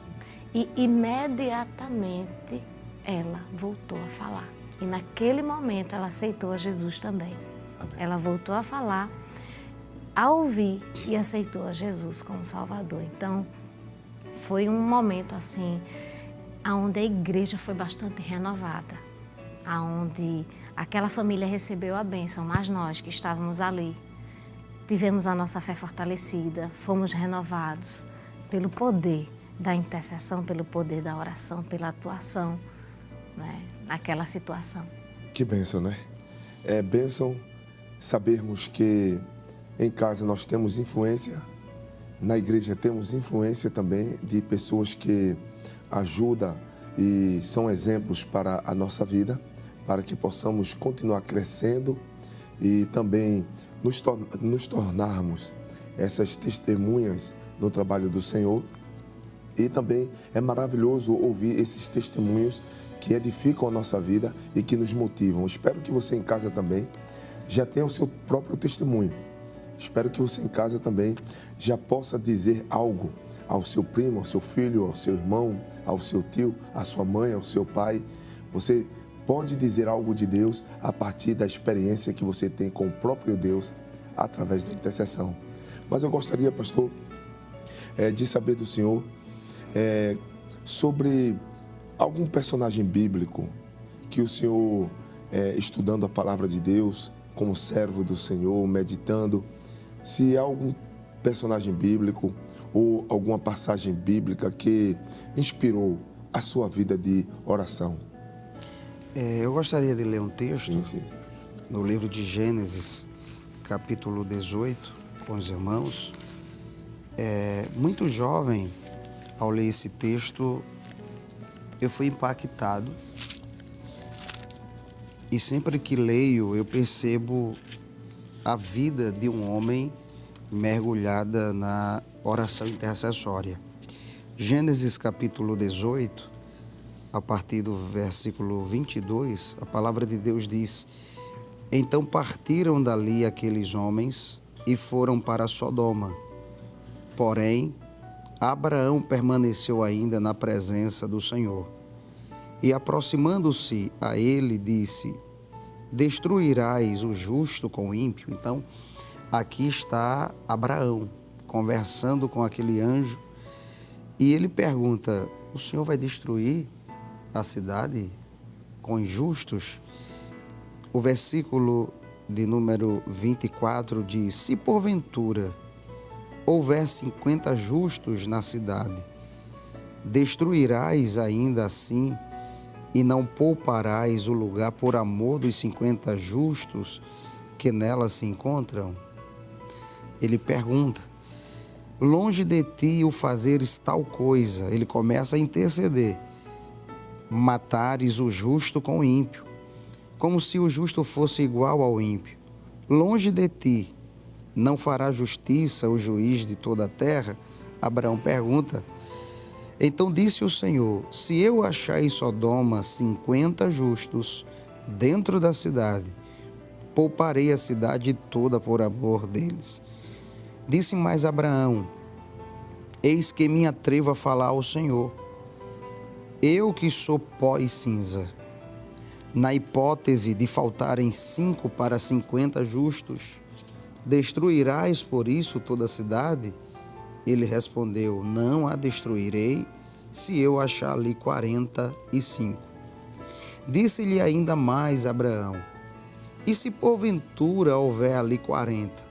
E imediatamente ela voltou a falar. E naquele momento ela aceitou a Jesus também. Amém. Ela voltou a falar, a ouvir e aceitou a Jesus como Salvador. Então, foi um momento assim, onde a igreja foi bastante renovada, onde aquela família recebeu a bênção, mas nós que estávamos ali, tivemos a nossa fé fortalecida, fomos renovados pelo poder da intercessão, pelo poder da oração, pela atuação, né, naquela situação. Que bênção, né? É bênção sabermos que em casa nós temos influência, na igreja temos influência também de pessoas que ajudam e são exemplos para a nossa vida, para que possamos continuar crescendo e também nos tornarmos essas testemunhas no trabalho do Senhor. E também é maravilhoso ouvir esses testemunhos que edificam a nossa vida e que nos motivam. Espero que você em casa também já tenha o seu próprio testemunho. Espero que você em casa também já possa dizer algo ao seu primo, ao seu filho, ao seu irmão, ao seu tio, à sua mãe, ao seu pai. Você pode dizer algo de Deus a partir da experiência que você tem com o próprio Deus através da intercessão. Mas eu gostaria, pastor, de saber do senhor sobre algum personagem bíblico que o senhor, estudando a palavra de Deus, como servo do Senhor, meditando, se há algum personagem bíblico ou alguma passagem bíblica que inspirou a sua vida de oração. Eu gostaria de ler um texto Sim. no livro de Gênesis, capítulo 18, com os irmãos. Muito jovem, ao ler esse texto, eu fui impactado. E sempre que leio, eu percebo a vida de um homem mergulhada na oração intercessória. Gênesis capítulo 18, a partir do versículo 22, a palavra de Deus diz: Então partiram dali aqueles homens e foram para Sodoma. Porém, Abraão permaneceu ainda na presença do Senhor. E aproximando-se a ele, disse: Destruirás o justo com o ímpio? Então, aqui está Abraão conversando com aquele anjo e ele pergunta: o Senhor vai destruir a cidade com injustos? O versículo de número 24 diz: Se porventura houver 50 justos na cidade, destruirás ainda assim e não pouparás o lugar por amor dos 50 justos que nela se encontram? Ele pergunta: longe de ti o fazeres tal coisa. Ele começa a interceder: matares o justo com o ímpio, como se o justo fosse igual ao ímpio. Longe de ti, não fará justiça o juiz de toda a terra? Abraão pergunta. Então disse o Senhor: se eu achar em Sodoma 50 justos dentro da cidade, pouparei a cidade toda por amor deles. Disse mais Abraão: eis que me atrevo a falar ao Senhor. Eu que sou pó e cinza. Na hipótese de faltarem 5 para 50 justos, destruirás por isso toda a cidade? Ele respondeu, não a destruirei, se eu achar ali 45. Disse-lhe ainda mais Abraão, e se porventura houver ali 40?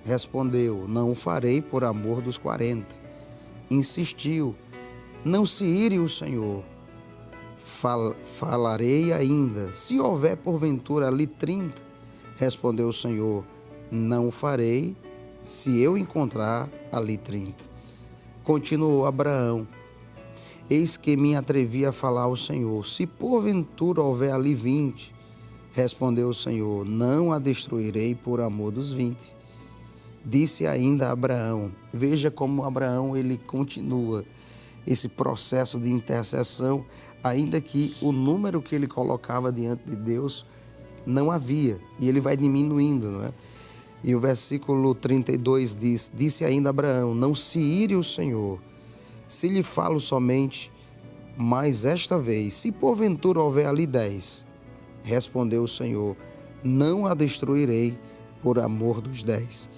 Respondeu, não o farei por amor dos 40. Insistiu, não se ire o Senhor. Falarei ainda, se houver porventura ali 30. Respondeu o Senhor, não o farei, se eu encontrar ali 30. Continuou Abraão, eis que me atrevi a falar ao Senhor, se porventura houver ali 20. Respondeu o Senhor, não a destruirei por amor dos 20. Disse ainda Abraão, veja como Abraão ele continua esse processo de intercessão, ainda que o número que ele colocava diante de Deus não havia, e ele vai diminuindo, não é? E o versículo 32 diz, disse ainda Abraão, não se ire o Senhor, se lhe falo somente, mas esta vez, se porventura houver ali 10, respondeu o Senhor, não a destruirei por amor dos 10.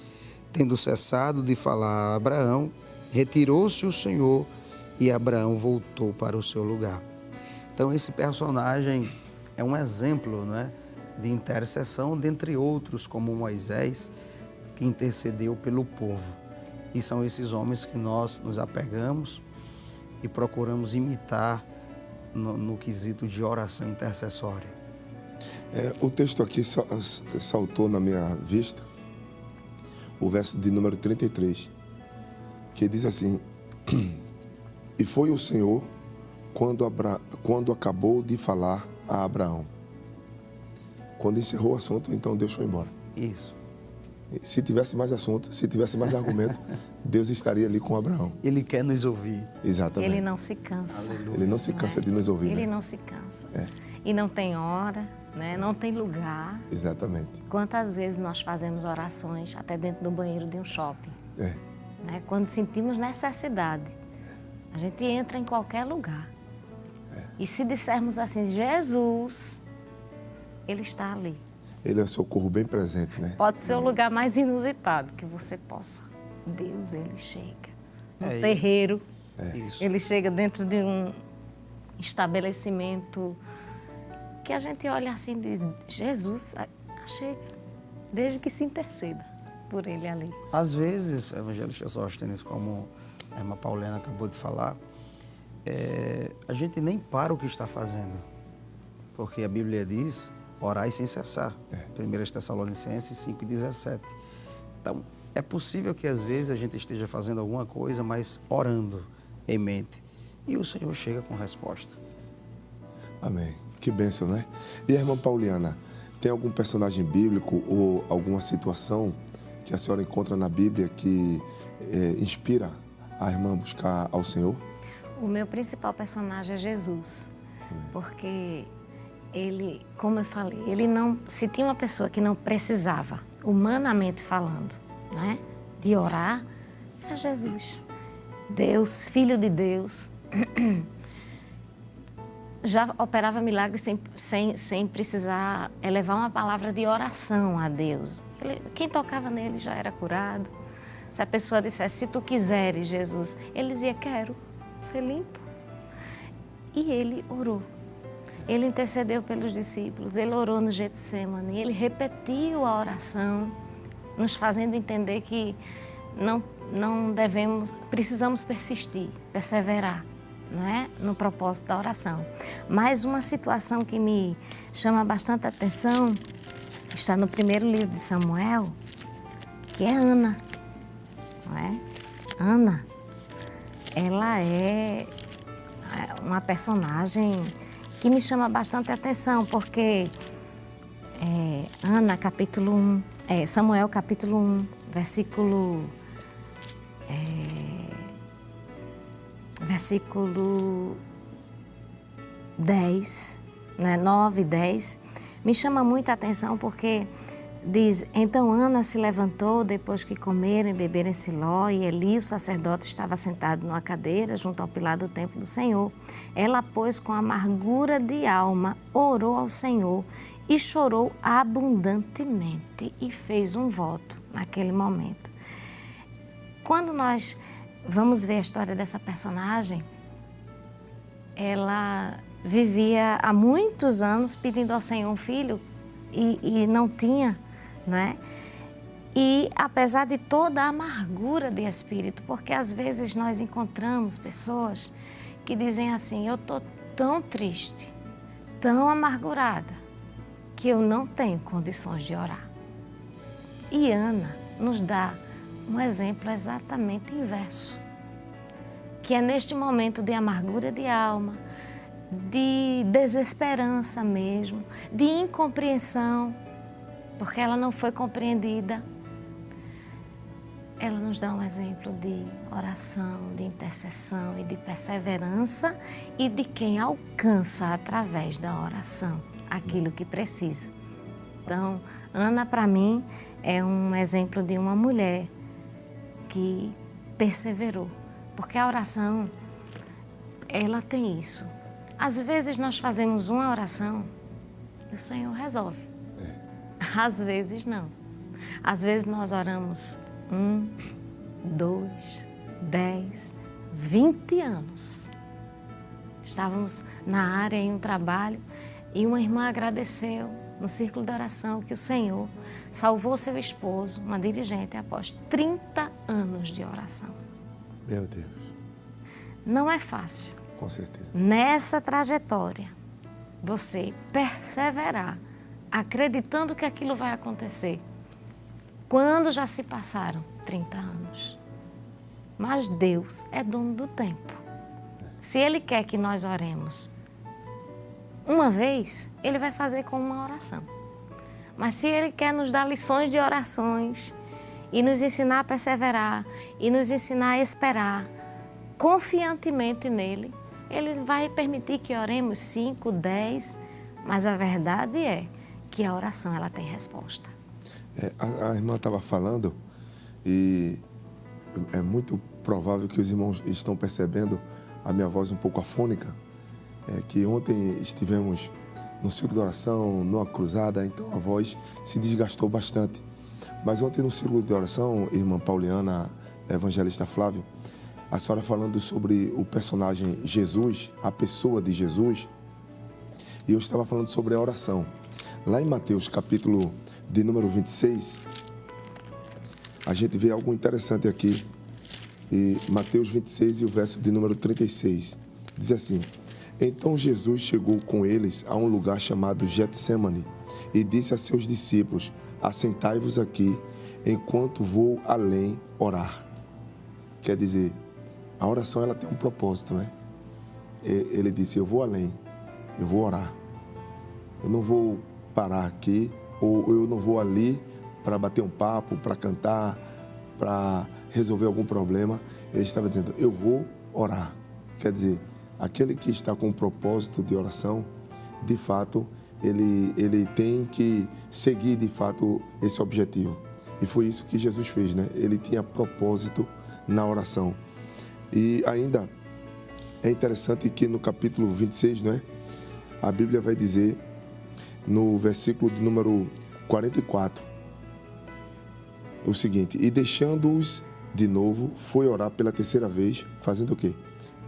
Tendo cessado de falar a Abraão, retirou-se o Senhor e Abraão voltou para o seu lugar. Então esse personagem é um exemplo, né, de intercessão, dentre outros, como Moisés, que intercedeu pelo povo. E são esses homens que nós nos apegamos e procuramos imitar no quesito de oração intercessória. O texto aqui saltou na minha vista, o verso de número 33, que diz assim, e foi o Senhor quando acabou de falar a Abraão. Quando encerrou o assunto, então Deus foi embora. Isso. Se tivesse mais assunto, se tivesse mais argumento, Deus estaria ali com Abraão. Ele quer nos ouvir. Exatamente. Ele não se cansa. Aleluia. Ele não se cansa de nos ouvir. Ele né? não se cansa. E não tem hora, né? Não tem lugar. Exatamente. Quantas vezes nós fazemos orações até dentro do banheiro de um shopping? Né? Quando sentimos necessidade, a gente entra em qualquer lugar. E se dissermos assim, Jesus, Ele está ali. Ele é o socorro bem presente, né? Pode ser o lugar mais inusitado que você possa. Deus, Ele chega. No terreiro, Isso. Ele chega dentro de um estabelecimento que a gente olha assim e diz, Jesus, chega. Desde que se interceda por Ele ali. Às vezes, evangelista Sóstenes, como a irmã Paulina acabou de falar, a gente nem para o que está fazendo, porque a Bíblia diz, orai sem cessar, 1 Tessalonicenses 5,17. Então, é possível que às vezes a gente esteja fazendo alguma coisa, mas orando em mente, e o Senhor chega com resposta. Amém. Que bênção, né? E a irmã Pauliana, tem algum personagem bíblico ou alguma situação que a senhora encontra na Bíblia que inspira a irmã a buscar ao Senhor? O meu principal personagem é Jesus, porque ele, como eu falei, ele não, se tinha uma pessoa que não precisava, humanamente falando, né, de orar, era Jesus. Deus, Filho de Deus, já operava milagres sem precisar elevar uma palavra de oração a Deus. Quem tocava nele já era curado. Se a pessoa dissesse, se tu quiseres, Jesus, ele dizia, quero ser limpo. E ele orou. Ele intercedeu pelos discípulos, ele orou no Getsemane, ele repetiu a oração, nos fazendo entender que não devemos, precisamos persistir, perseverar, não é? No propósito da oração. Mas uma situação que me chama bastante atenção está no primeiro livro de Samuel, que é Ana, não é? Ana, ela é uma personagem que me chama bastante atenção, porque Ana, capítulo 1, Samuel, capítulo 1, versículo 10, né, 9 e 10, me chama muito a atenção porque Diz, então Ana se levantou depois que comeram e beberam em Siló, e Eli, o sacerdote, estava sentado numa cadeira junto ao pilar do templo do Senhor. Ela, pois, com amargura de alma, orou ao Senhor e chorou abundantemente e fez um voto naquele momento. Quando nós vamos ver a história dessa personagem, ela vivia há muitos anos pedindo ao Senhor um filho e não tinha, né? E apesar de toda a amargura de espírito, porque às vezes nós encontramos pessoas que dizem assim, eu estou tão triste, tão amargurada, que eu não tenho condições de orar. E Ana nos dá um exemplo exatamente inverso, que é neste momento de amargura de alma, de desesperança mesmo, de incompreensão, porque ela não foi compreendida. Ela nos dá um exemplo de oração, de intercessão e de perseverança e de quem alcança através da oração aquilo que precisa. Então, Ana, para mim, é um exemplo de uma mulher que perseverou, porque a oração, ela tem isso. Às vezes nós fazemos uma oração e o Senhor resolve. Às vezes não. Às vezes nós oramos 1, 2, 10, 20 anos. Estávamos na área em um trabalho e uma irmã agradeceu no círculo de oração que o Senhor salvou seu esposo, uma dirigente, após 30 anos de oração. Meu Deus. Não é fácil. Com certeza. Nessa trajetória, você perseverar, acreditando que aquilo vai acontecer, quando já se passaram 30 anos. Mas Deus é dono do tempo. Se Ele quer que nós oremos uma vez, Ele vai fazer com uma oração. Mas se Ele quer nos dar lições de orações e nos ensinar a perseverar e nos ensinar a esperar confiantemente nele, Ele vai permitir que oremos 5, 10, mas a verdade é que a oração ela tem resposta. A irmã estava falando e é muito provável que os irmãos estão percebendo a minha voz um pouco afônica, que ontem estivemos no círculo de oração, numa cruzada, então a voz se desgastou bastante. Mas ontem no círculo de oração, irmã Pauliana, evangelista Flávio, a senhora falando sobre o personagem Jesus, a pessoa de Jesus, e eu estava falando sobre a oração. Lá em Mateus, capítulo de número 26, a gente vê algo interessante aqui. E Mateus 26 e o verso de número 36, diz assim: Então Jesus chegou com eles a um lugar chamado Getsemane e disse a seus discípulos: Assentai-vos aqui, enquanto vou além orar. Quer dizer, a oração ela tem um propósito, né? Ele disse, eu vou além, eu vou orar. Eu não vou parar aqui, ou eu não vou ali para bater um papo, para cantar, para resolver algum problema. Ele estava dizendo, eu vou orar. Quer dizer, aquele que está com o propósito de oração, de fato, ele tem que seguir, de fato, esse objetivo. E foi isso que Jesus fez, né? Ele tinha propósito na oração. E ainda é interessante que no capítulo 26, né, a Bíblia vai dizer, no versículo de número 44, o seguinte: E deixando-os de novo, foi orar pela terceira vez, fazendo o quê?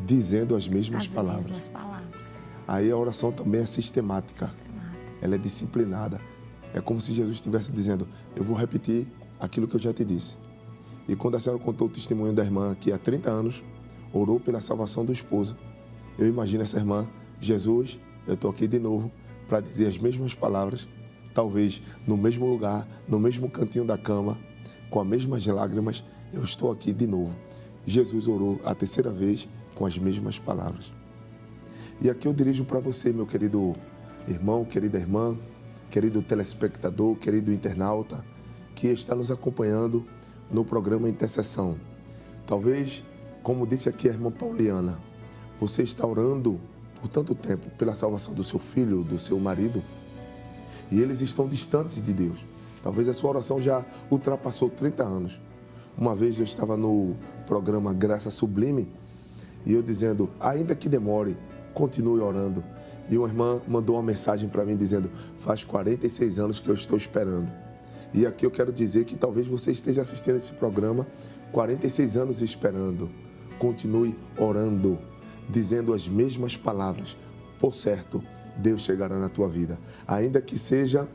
Dizendo as mesmas palavras. Aí a oração também é sistemática. Ela é disciplinada. É como se Jesus estivesse dizendo, eu vou repetir aquilo que eu já te disse. E quando a senhora contou o testemunho da irmã que há 30 anos orou pela salvação do esposo, eu imagino essa irmã, Jesus, eu estou aqui de novo para dizer as mesmas palavras, talvez no mesmo lugar, no mesmo cantinho da cama, com as mesmas lágrimas, eu estou aqui de novo. Jesus orou a terceira vez com as mesmas palavras. E aqui eu dirijo para você, meu querido irmão, querida irmã, querido telespectador, querido internauta, que está nos acompanhando no programa Intercessão. Talvez, como disse aqui a irmã Pauliana, você está orando por tanto tempo pela salvação do seu filho, do seu marido, e eles estão distantes de Deus. Talvez a sua oração já ultrapassou 30 anos. Uma vez eu estava no programa Graça Sublime e eu dizendo, ainda que demore, continue orando. E uma irmã mandou uma mensagem para mim dizendo, faz 46 anos que eu estou esperando. E aqui eu quero dizer que talvez você esteja assistindo esse programa 46 anos esperando. Continue orando, dizendo as mesmas palavras. Por certo, Deus chegará na tua vida. Ainda que seja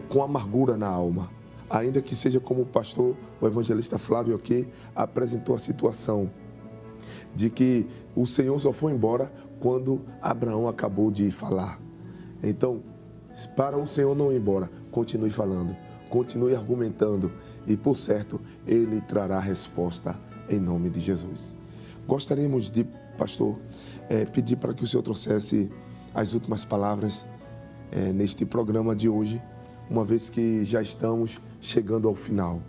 com amargura na alma. Ainda que seja como o pastor, o evangelista Flávio aqui, apresentou a situação de que o Senhor só foi embora quando Abraão acabou de falar. Então, para o Senhor não ir embora, continue falando, continue argumentando e, por certo, Ele trará a resposta em nome de Jesus. Gostaríamos de, pastor, pedir para que o Senhor trouxesse as últimas palavras neste programa de hoje, uma vez que já estamos chegando ao final.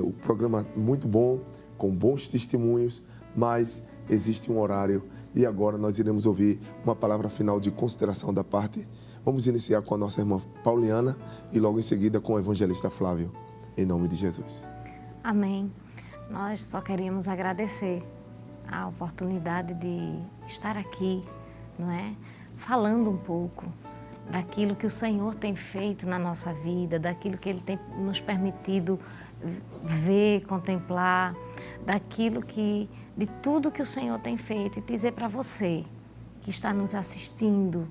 O programa muito bom, com bons testemunhos, mas existe um horário e agora nós iremos ouvir uma palavra final de consideração da parte. Vamos iniciar com a nossa irmã Pauliana e logo em seguida com o evangelista Flávio, em nome de Jesus. Amém. Nós só queríamos agradecer a oportunidade de estar aqui, não é? Falando um pouco daquilo que o Senhor tem feito na nossa vida, daquilo que Ele tem nos permitido ver, contemplar, de tudo que o Senhor tem feito, e dizer para você que está nos assistindo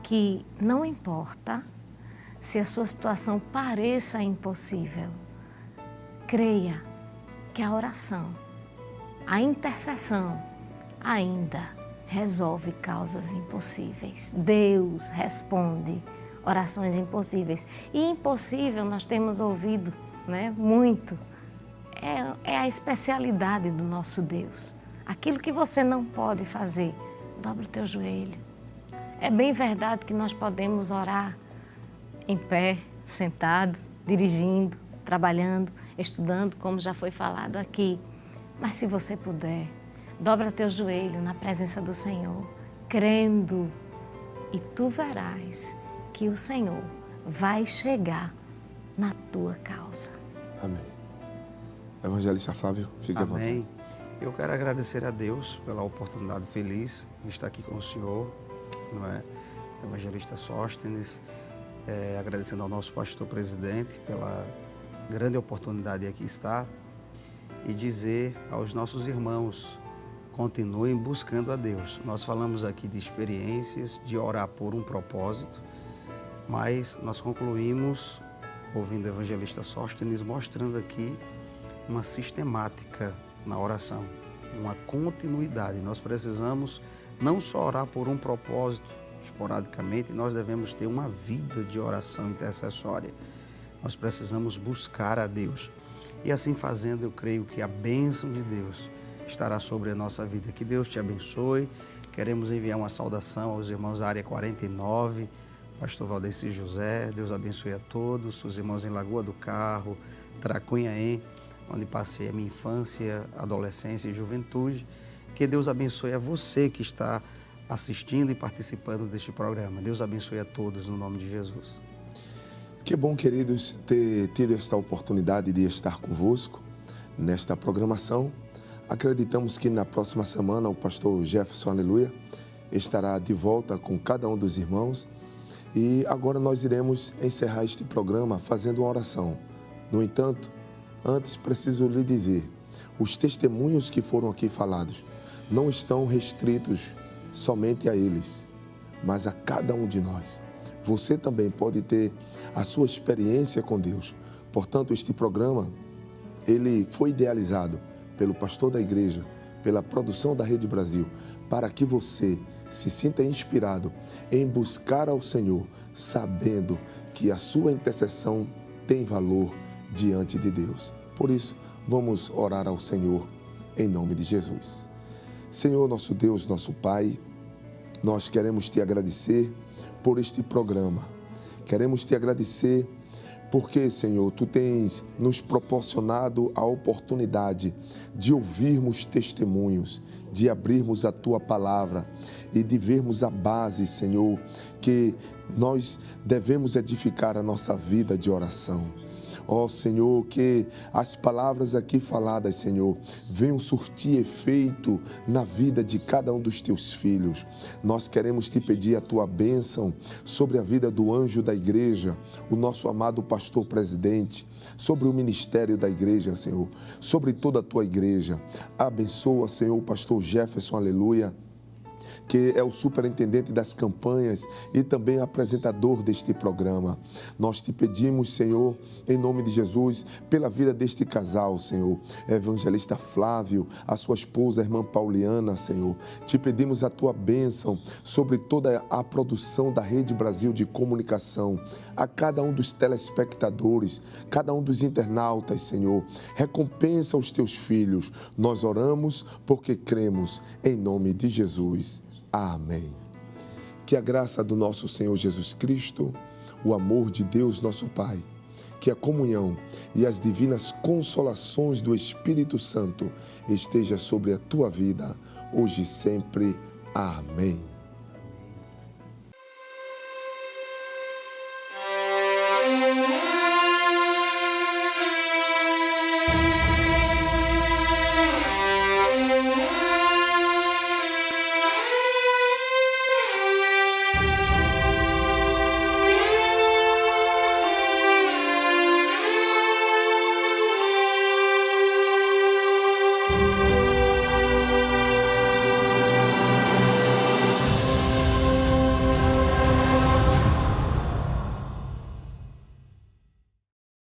que não importa se a sua situação pareça impossível, creia que a oração, a intercessão ainda resolve causas impossíveis. Deus responde orações impossíveis. E impossível nós temos ouvido, né, muito. É a especialidade do nosso Deus. Aquilo que você não pode fazer, dobra o teu joelho. É bem verdade que nós podemos orar em pé, sentado, dirigindo, trabalhando, estudando, como já foi falado aqui. Mas se você puder, dobra teu joelho na presença do Senhor, crendo, e tu verás que o Senhor vai chegar na tua causa. Amém. Evangelista Flávio, fique à vontade. Amém. Eu quero agradecer a Deus pela oportunidade feliz de estar aqui com o senhor, não é? Evangelista Sóstenes, agradecendo ao nosso pastor presidente pela grande oportunidade de aqui estar e dizer aos nossos irmãos, continuem buscando a Deus. Nós falamos aqui de experiências, de orar por um propósito, mas nós concluímos ouvindo o evangelista Sóstenes mostrando aqui uma sistemática na oração, uma continuidade. Nós precisamos não só orar por um propósito esporadicamente, nós devemos ter uma vida de oração intercessória. Nós precisamos buscar a Deus. E assim fazendo, eu creio que a bênção de Deus estará sobre a nossa vida. Que Deus te abençoe. Queremos enviar uma saudação aos irmãos da área 49, pastor Valdeci José. Deus abençoe a todos, os irmãos em Lagoa do Carro, Tracunhaém, onde passei a minha infância, adolescência e juventude. Que Deus abençoe a você que está assistindo e participando deste programa. Deus abençoe a todos no nome de Jesus. Que bom, queridos, ter tido esta oportunidade de estar convosco nesta programação. Acreditamos que na próxima semana o pastor Jefferson, aleluia, estará de volta com cada um dos irmãos. E agora nós iremos encerrar este programa fazendo uma oração. No entanto, antes preciso lhe dizer, os testemunhos que foram aqui falados não estão restritos somente a eles, mas a cada um de nós. Você também pode ter a sua experiência com Deus. Portanto, este programa, ele foi idealizado pelo pastor da igreja, pela produção da Rede Brasil, para que você se sinta inspirado em buscar ao Senhor, sabendo que a sua intercessão tem valor diante de Deus. Por isso, vamos orar ao Senhor em nome de Jesus. Senhor, nosso Deus, nosso Pai, nós queremos te agradecer por este programa. Queremos te agradecer porque, Senhor, Tu tens nos proporcionado a oportunidade de ouvirmos testemunhos, de abrirmos a Tua palavra e de vermos a base, Senhor, que nós devemos edificar a nossa vida de oração. Ó Senhor, que as palavras aqui faladas, Senhor, venham surtir efeito na vida de cada um dos Teus filhos. Nós queremos Te pedir a Tua bênção sobre a vida do anjo da igreja, o nosso amado pastor presidente, sobre o ministério da igreja, Senhor, sobre toda a Tua igreja. Abençoa, Senhor, o pastor Jefferson, aleluia, que é o superintendente das campanhas e também apresentador deste programa. Nós Te pedimos, Senhor, em nome de Jesus, pela vida deste casal, Senhor, evangelista Flávio, a sua esposa, a irmã Pauliana, Senhor. Te pedimos a Tua bênção sobre toda a produção da Rede Brasil de Comunicação, a cada um dos telespectadores, cada um dos internautas, Senhor. Recompensa os Teus filhos. Nós oramos porque cremos, em nome de Jesus. Amém. Que a graça do nosso Senhor Jesus Cristo, o amor de Deus nosso Pai, que a comunhão e as divinas consolações do Espírito Santo esteja sobre a tua vida, hoje e sempre. Amém.